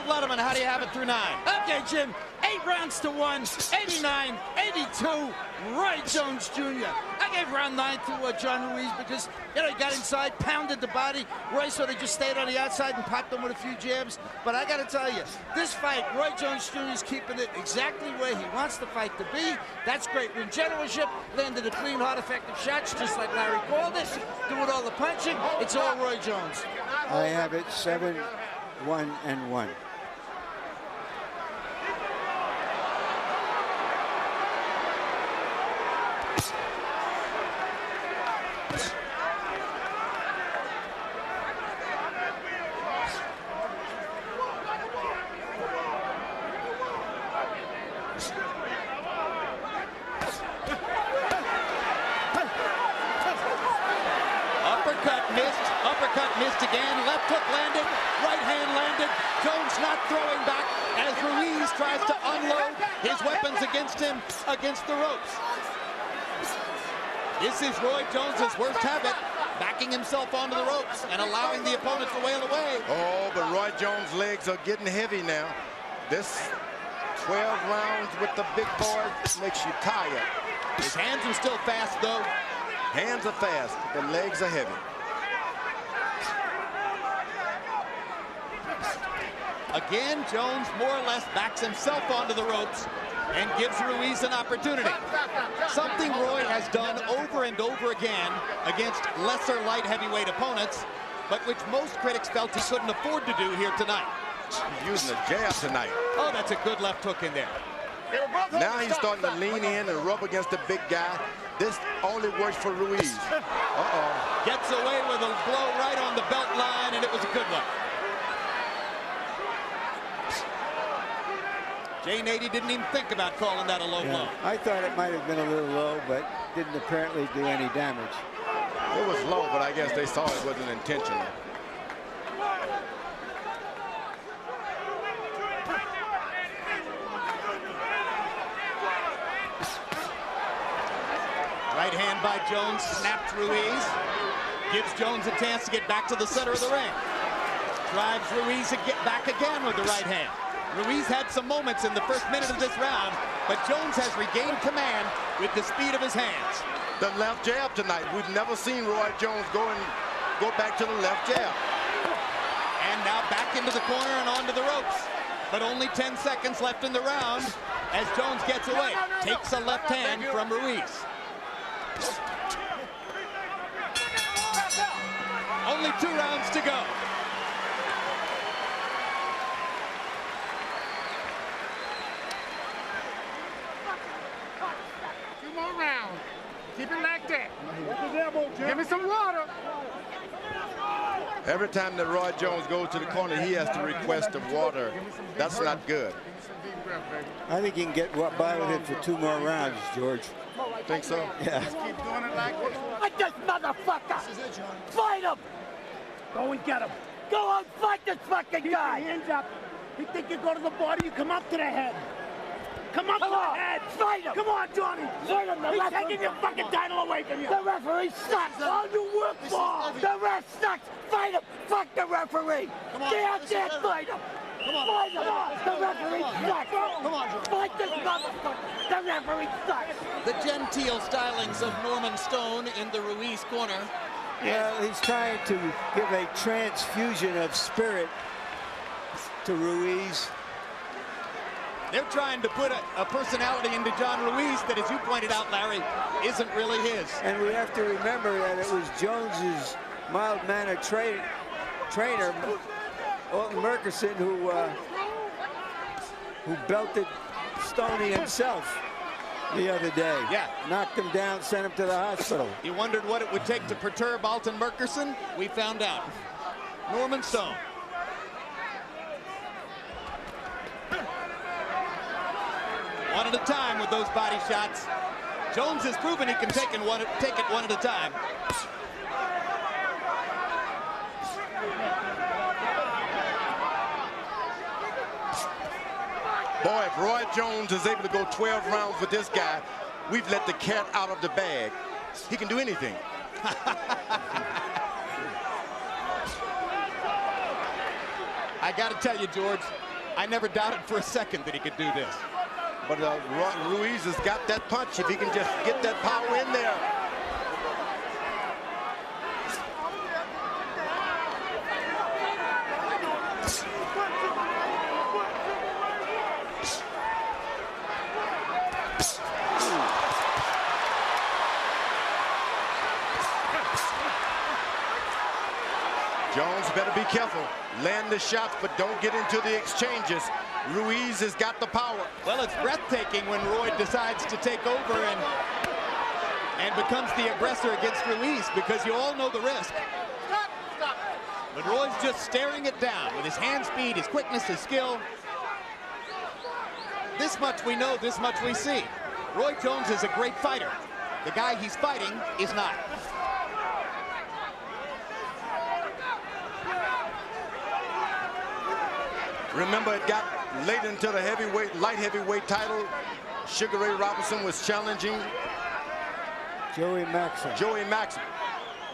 Letterman, how do you have it through 9? Okay, Jim, 8 rounds to 1, 89, 82, Roy Jones Jr. I gave round 9 to John Ruiz because, you know, he got inside, pounded the body. Roy sort of just stayed on the outside and popped him with a few jabs. But I got to tell you, this fight, Roy Jones Jr. is keeping it exactly where he wants the fight to be. That's great ring generalship, landed a clean, hard, effective shots, just like Larry called it. Doing all the punching, it's all Roy Jones. I have it 7-1-1. throwing back as Ruiz tries to unload his weapons against him against the ropes. This is Roy Jones's worst habit, backing himself onto the ropes and allowing the opponent to wail away. Oh, but Roy Jones' legs are getting heavy now. This 12 rounds with the big boy makes you tired. His hands are still fast, though. Hands are fast, the legs are heavy. Again, Jones more or less backs himself onto the ropes and gives Ruiz an opportunity. Something Roy has done over and over again against lesser light heavyweight opponents, but which most critics felt he couldn't afford to do here tonight. He's using a jab tonight. Oh, that's a good left hook in there. Now he's starting to lean in and rub against the big guy. This only works for Ruiz. Uh-oh. Gets away with a blow right on the belt line, and it was a good one. Jay Nady didn't even think about calling that a low blow. I thought it might have been a little low, but didn't apparently do any damage. It was low, but I guess they saw it wasn't intentional. Right hand by Jones, snapped Ruiz. Gives Jones a chance to get back to the center of the ring. Drives Ruiz to get back again with the right hand. Ruiz had some moments in the first minute of this round, but Jones has regained command with the speed of his hands. The left jab tonight. We've never seen Roy Jones go back to the left jab. And now back into the corner and onto the ropes. But only 10 seconds left in the round as Jones gets away. Takes a left hand from Ruiz. Only 2 rounds to go. Keep it like that. Give me some water. Every time that Roy Jones goes to the corner, he has to request of water. That's not good. I think he can get by with it for 2 more rounds, George. Think so? Yeah. Keep doing it like this. Fight this motherfucker! Fight him! Go and get him. Go out, fight this fucking guy! Keep your hands up. You think you go to the body, you come up to the head. Come up to the head. Fight him! Come on, Johnny. Fight him! He's taking your fucking title away from you. The referee sucks! All you work for! The ref sucks! Fight him! Fuck the referee! Come on, Get out there, fight him! Come on. Fight him! The referee sucks! Come on, George. Fight this motherfucker! The referee sucks! The genteel stylings of Norman Stone in the Ruiz corner. Yeah, he's trying to give a transfusion of spirit to Ruiz. They're trying to put a personality into John Ruiz that, as you pointed out, Larry, isn't really his. And we have to remember that it was Jones's mild-mannered trainer, Alton Murchison, who belted Stoney himself the other day. Yeah. Knocked him down, sent him to the hospital. You wondered what it would take to perturb Alton Murchison? We found out. Norman Stone. One at a time with those body shots. Jones has proven he can take it one at a time. Boy, if Roy Jones is able to go 12 rounds with this guy, we've let the cat out of the bag. He can do anything. I got to tell you, George, I never doubted for a second that he could do this. But Ruiz has got that punch if he can just get that power in there. Jones better be careful. Land the shots, but don't get into the exchanges. Ruiz has got the power. Well, it's breathtaking when Roy decides to take over and becomes the aggressor against Ruiz, because you all know the risk. But Roy's just staring it down with his hand speed, his quickness, his skill. This much we know, this much we see. Roy Jones is a great fighter. The guy he's fighting is not. Remember, it got late into the light heavyweight title. Sugar Ray Robinson was challenging Joey Mack.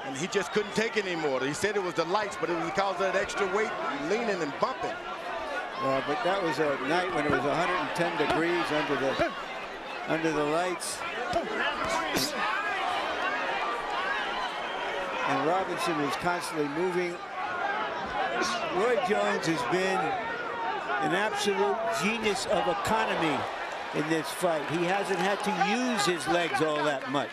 And he just couldn't take it anymore. He said it was the lights, but it was because of that extra weight, leaning and bumping. Yeah, but that was a night when it was 110 degrees under the lights. And Robinson was constantly moving. Roy Jones has been an absolute genius of economy in this fight. He hasn't had to use his legs all that much.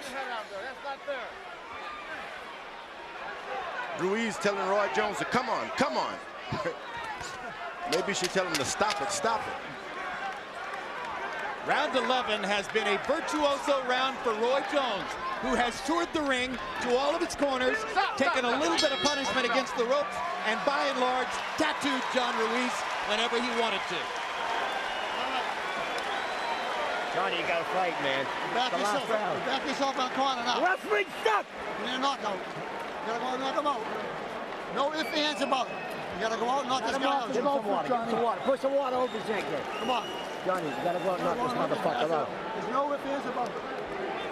Ruiz telling Roy Jones to come on, come on. Maybe you should tell him to stop it, stop it. Round 11 has been a virtuoso round for Roy Jones, who has toured the ring to all of its corners, taken a little bit of punishment against the ropes, and by and large, tattooed John Ruiz whenever he wanted to. Johnny, you gotta fight, man. Back yourself in the corner now. Referee, stop! You need a knockout. You gotta go and knock him out. No ifs, ands about it. You gotta go out and knock this guy out. Give him some water. Give him some water. Put some water over his neck there. Come on. Johnny, you gotta go out and knock this motherfucker out. There's no ifs, ands about it.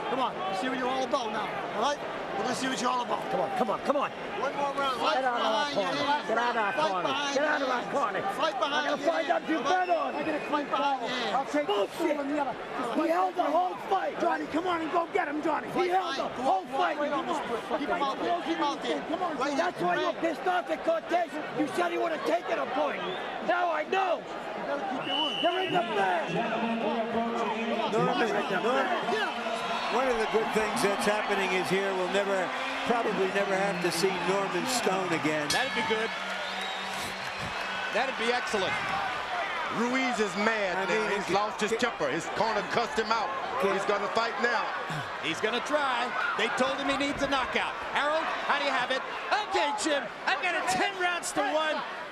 Come on. Let's see what you're all about now. All right? We're gonna see what you're all about. Come on, come on, come on. One more round. Get out of our corner. Get out of our corner. Get out of our corner. Fight behind. I'm gonna find out you bet on. I'm gonna fight behind you. I'll take bullshit. He held the whole fight. Johnny, come on and go get him, Johnny. He held the whole fight. Keep him out there. Keep him out there. Come on. That's why you're pissed off at Cortez. You said he would have taken a point. Now I know. You're in the bag. One of the good things that's happening is here we'll probably never have to see Norman Stone again. That'd be good. That'd be excellent. Ruiz is mad. He's lost his temper. His corner cussed him out. He's going to fight now. He's going to try. They told him he needs a knockout. Harold, how do you have it? Okay, Jim. I've got it 10 rounds to 1.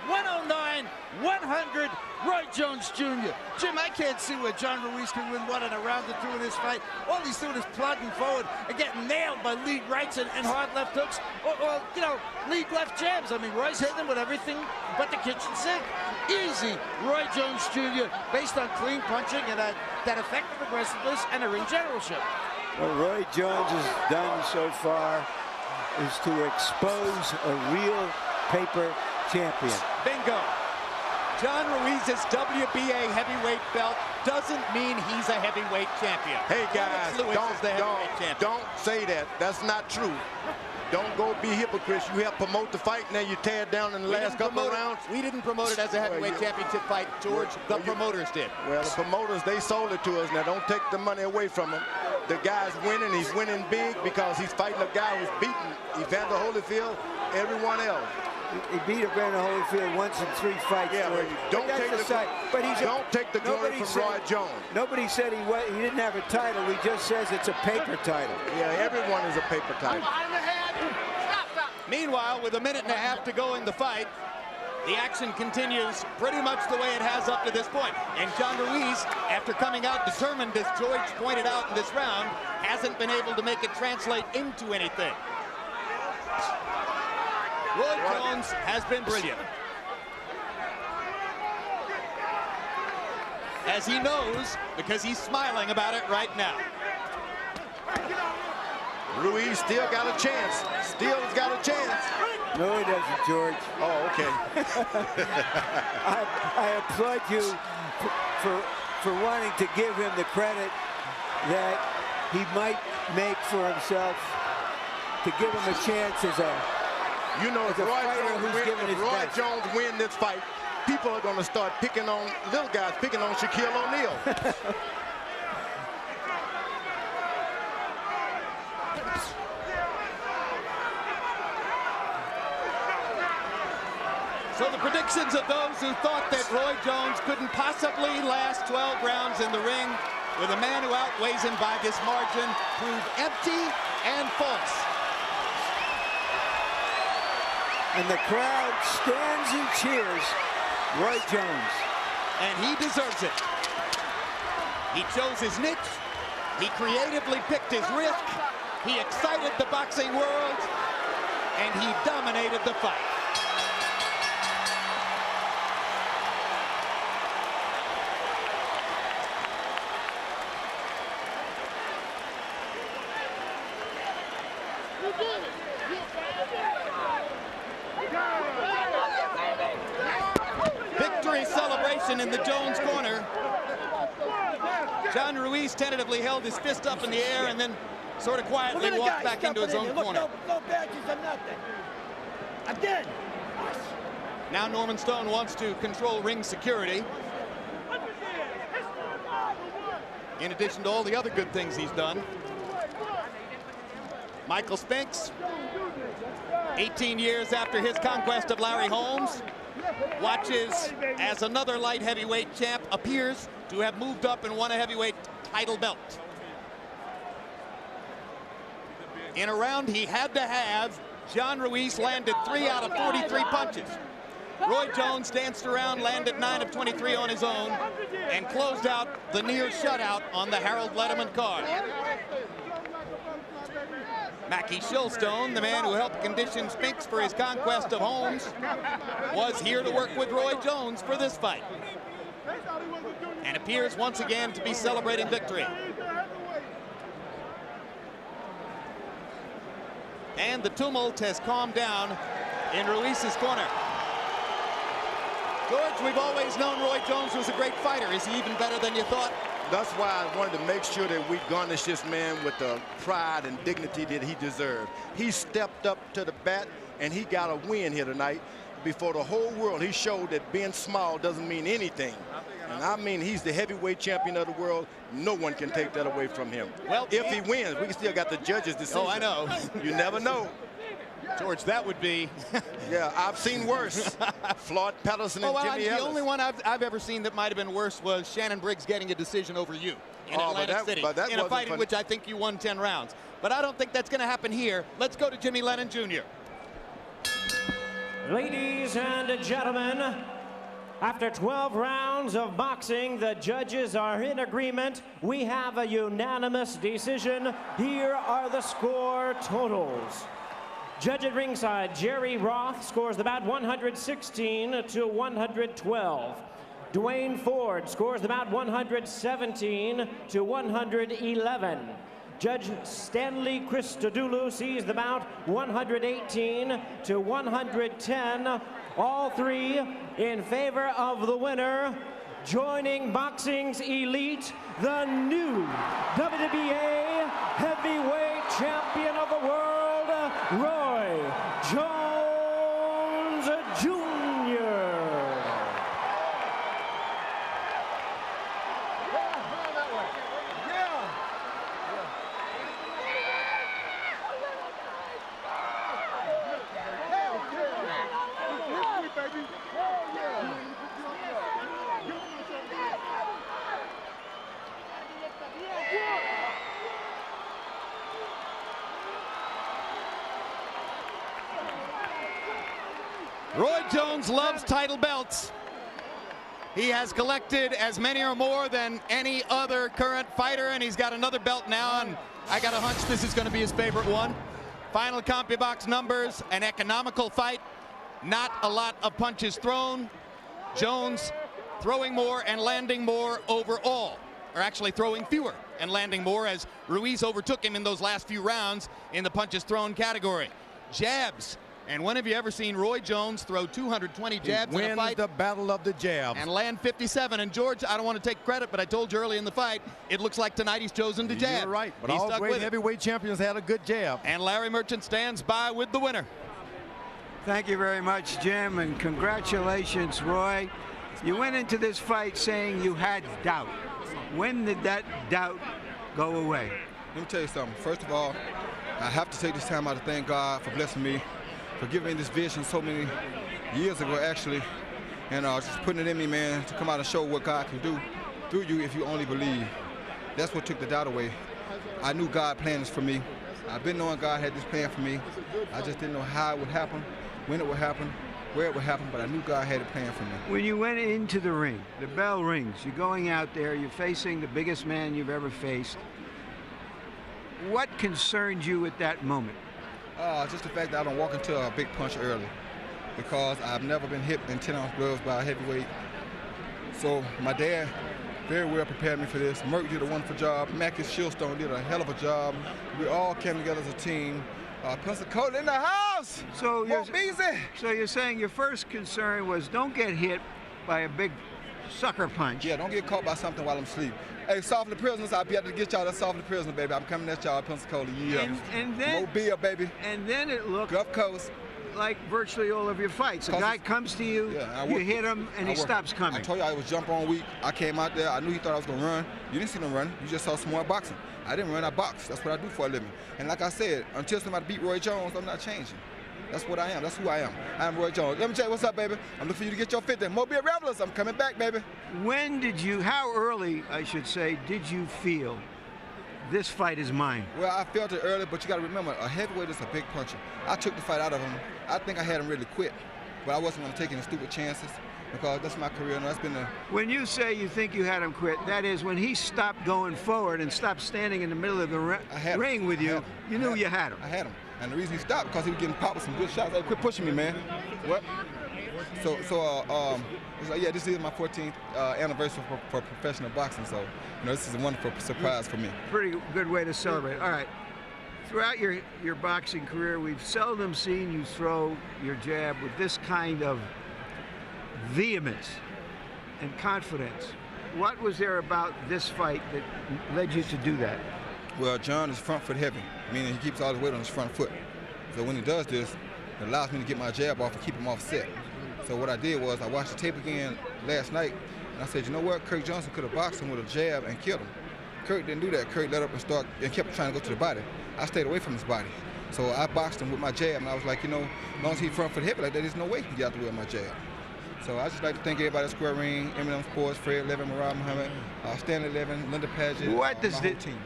109, 100, Roy Jones Jr. Jim, I can't see where John Ruiz can win one in a round or two in this fight. All he's doing is plodding forward and getting nailed by lead rights and hard left hooks, or you know, lead left jabs. I mean, Roy's hitting him with everything but the kitchen sink. Easy, Roy Jones Jr., based on clean punching and that effective aggressiveness and a ring generalship. What Roy Jones has done so far is to expose a real paper champion. Bingo. John Ruiz's WBA heavyweight belt doesn't mean he's a heavyweight champion. Hey guys, don't say that. That's not true. Don't go be hypocrites. You help promote the fight, and then you tear it down in the last couple of rounds. We didn't promote it as a heavyweight championship fight, George. The promoters did. Well, the promoters, they sold it to us. Now, don't take the money away from him. The guy's winning. He's winning big because he's fighting a guy who's beaten Evander Holyfield, everyone else. He beat Evander Holyfield once in 3 fights. Yeah, but don't take the glory from Roy Jones. Nobody said he didn't have a title. He just says it's a paper title. Yeah, everyone is a paper title. Meanwhile, with a minute and a half to go in the fight, the action continues pretty much the way it has up to this point. And John Ruiz, after coming out determined, as George pointed out in this round, hasn't been able to make it translate into anything. Roy Jones has been brilliant. As he knows, because he's smiling about it right now. Ruiz still got a chance. Still's got a chance. No, he doesn't, George. Oh, okay. I applaud you for wanting to give him the credit that he might make for himself, to give him a chance as a You know, if Roy Jones win this fight, people are going to start picking on little guys, picking on Shaquille O'Neal. So the predictions of those who thought that Roy Jones couldn't possibly last 12 rounds in the ring with a man who outweighs him by this margin prove empty and false. And the crowd stands and cheers Roy Jones. And he deserves it. He chose his niche. He creatively picked his risk. He excited the boxing world. And he dominated the fight. Victory celebration in the Jones corner. John Ruiz tentatively held his fist up in the air and then sort of quietly walked back into his own corner. No badges or nothing. Again. Now Norman Stone wants to control ring security. In addition to all the other good things he's done. Michael Spinks, 18 years after his conquest of Larry Holmes, watches as another light heavyweight champ appears to have moved up and won a heavyweight title belt. In a round he had to have, John Ruiz landed 3 out of 43 punches. Roy Jones danced around, landed 9 of 23 on his own, and closed out the near shutout on the Harold Letterman card. Mackie Shilstone, the man who helped condition Spinks for his conquest of Holmes, was here to work with Roy Jones for this fight, and appears once again to be celebrating victory. And the tumult has calmed down in Ruiz's corner. George, we've always known Roy Jones was a great fighter. Is he even better than you thought? That's why I wanted to make sure that we garnish this man with the pride and dignity that he deserved. He stepped up to the bat, and he got a win here tonight before the whole world. He showed that being small doesn't mean anything. And I mean, he's the heavyweight champion of the world. No one can take that away from him. Well, if he wins, we still got the judges' decision. Oh, I know. You never know. George, that would be... Yeah, I've seen worse. Floyd Patterson and Jimmy Ellis. The only one I've ever seen that might have been worse was Shannon Briggs getting a decision over you in Atlantic City in a fight in which I think you won 10 rounds. But I don't think that's going to happen here. Let's go to Jimmy Lennon Jr. Ladies and gentlemen, after 12 rounds of boxing, the judges are in agreement. We have a unanimous decision. Here are the score totals. Judge at ringside, Jerry Roth scores the bout 116 to 112. Dwayne Ford scores the bout 117 to 111. Judge Stanley Christodoulou sees the bout 118 to 110. All three in favor of the winner. Joining boxing's elite, the new WBA heavyweight champion of the world, Roy Jones Jr. Roy Jones loves title belts. He has collected as many or more than any other current fighter, and he's got another belt now, and I got a hunch this is going to be his favorite one. Final CompuBox numbers, an economical fight, not a lot of punches thrown. Jones throwing more and landing more overall, or actually throwing fewer and landing more, as Ruiz overtook him in those last few rounds in the punches thrown category. Jabs. And when have you ever seen Roy Jones throw 220 jabs in a fight? The battle of the jabs. And land 57. And George, I don't want to take credit, but I told you early in the fight, it looks like tonight he's chosen to jab. You're right, but he's all stuck great with heavyweight champions had a good jab. And Larry Merchant stands by with the winner. Thank you very much, Jim, and congratulations, Roy. You went into this fight saying you had doubt. When did that doubt go away? Let me tell you something. First of all, I have to take this time out to thank God for blessing me, for giving me this vision so many years ago, actually, and just putting it in me, man, to come out and show what God can do through you if you only believe. That's what took the doubt away. I knew God planned this for me. I've been knowing God had this plan for me. I just didn't know how it would happen, when it would happen, where it would happen, but I knew God had a plan for me. When you went into the ring, the bell rings, you're going out there, you're facing the biggest man you've ever faced. What concerned you at that moment? Just the fact that I don't walk into a big punch early, because I've never been hit in 10-ounce gloves by a heavyweight. So my dad very well prepared me for this. Merck did a wonderful job. Mack Shilstone did a hell of a job. We all came together as a team Pensacola in the house. So you're saying your first concern was don't get hit by a big sucker punch. Yeah, don't get caught by something while I'm asleep. Hey, softly prisoners, I'll be able to get y'all that softly prisoner, baby. I'm coming at y'all, Pensacola. Yeah. And then Mobile, baby. And then it looked Gulf Coast. like virtually all of your fights. A guy comes to you, you hit him, and he stops coming. I told you I was jump on weak. I came out there. I knew he thought I was going to run. You didn't see him run. You just saw smart boxing. I didn't run, I box. That's what I do for a living. And like I said, until somebody beat Roy Jones, I'm not changing. That's what I am. That's who I am. I'm Roy Jones. Let me tell you what's up, baby. I'm looking for you to get your fit there. Mobile Revelers, I'm coming back, baby. How early, I should say, did you feel this fight is mine? Well, I felt it early, but you got to remember, a heavyweight is a big puncher. I took the fight out of him. I think I had him ready to quit, but I wasn't going to take any stupid chances because that's my career, and that's been the... When you say you think you had him quit, that is when he stopped going forward and stopped standing in the middle of the ring with you, you knew you had him. I had him. And the reason he stopped, because he was getting popped with some good shots. Hey, quit pushing me, man. What? So it's like, yeah, this is my 14th anniversary for professional boxing, so, this is a wonderful surprise for me. Pretty good way to celebrate. All right. Throughout your boxing career, we've seldom seen you throw your jab with this kind of vehemence and confidence. What was there about this fight that led you to do that? Well, John is front foot heavy, meaning he keeps all his weight on his front foot. So when he does this, it allows me to get my jab off and keep him offset. So what I did was I watched the tape again last night, and I said, you know what? Kirk Johnson could have boxed him with a jab and killed him. Kirk didn't do that. Kirk let up and kept trying to go to the body. I stayed away from his body. So I boxed him with my jab, and I was like, as long as he's front foot heavy like that, there's no way he can get out the way of my jab. So I just like to thank everybody at Square Ring, Eminem Sports, Fred Levin, Murad Muhammad, Stanley Levin, Linda Paget, my whole team.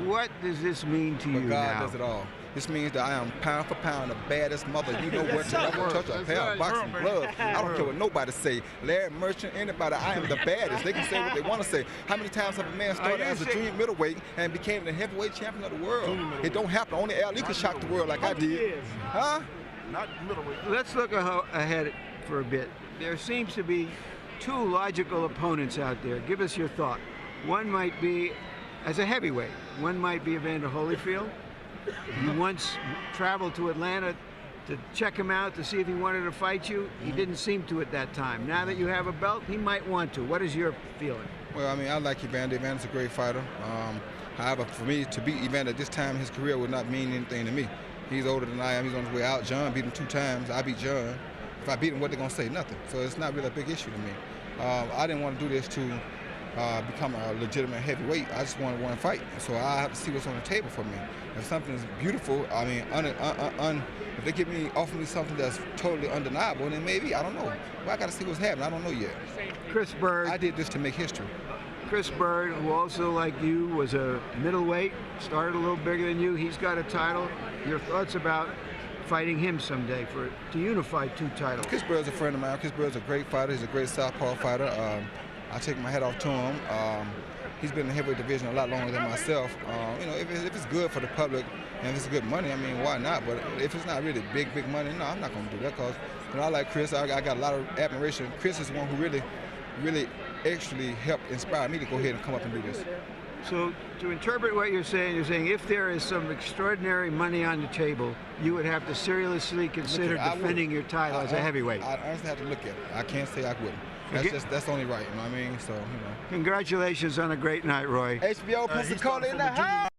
What does this mean to you God now? does it all. This means that I am pound for pound the baddest mother. You know what? I'm going to touch a pair of boxing gloves. I don't care what nobody say. Larry Merchant, anybody, I am the baddest. They can say what they want to say. How many times have a man started as a junior middleweight and became the heavyweight champion of the world? It don't happen. Only Ali can shock the world like I did. Huh? Not middleweight. Let's look ahead for a bit. There seems to be two logical opponents out there. Give us your thought. One might be, as a heavyweight, one might be Evander Holyfield. You once traveled to Atlanta to check him out to see if he wanted to fight you. He didn't seem to at that time. Now that you have a belt, he might want to. What is your feeling? Well, I mean, I like Evander. Evander's a great fighter. However, for me to beat Evander at this time in his career would not mean anything to me. He's older than I am. He's on his way out. John beat him 2 times. I beat John. If I beat him, what they going to say? Nothing. So it's not really a big issue to me. I didn't want to do this to become a legitimate heavyweight. I just wanted one fight. So I have to see what's on the table for me. If something is beautiful, I mean, if they give me, offer me something that's totally undeniable, then maybe, I don't know. But I got to see what's happening. I don't know yet. Chris Bird. I did this to make history. Chris Bird, who also, like you, was a middleweight, started a little bigger than you. He's got a title. Your thoughts about fighting him someday to unify 2 titles? Chris Bird's a friend of mine. Chris Bird's a great fighter. He's a great southpaw fighter. I take my hat off to him. He's been in the heavyweight division a lot longer than myself. If it's good for the public and if it's good money, I mean, why not? But if it's not really big money, no, I'm not going to do that because I like Chris. I got a lot of admiration. Chris is the one who really actually helped inspire me to go ahead and come up and do this. So to interpret what you're saying if there is some extraordinary money on the table, you would have to seriously consider defending your title as a heavyweight. I honestly have to look at it. I can't say I wouldn't. That's only right, you know what I mean? So, Congratulations on a great night, Roy. HBO Pensacola in the house.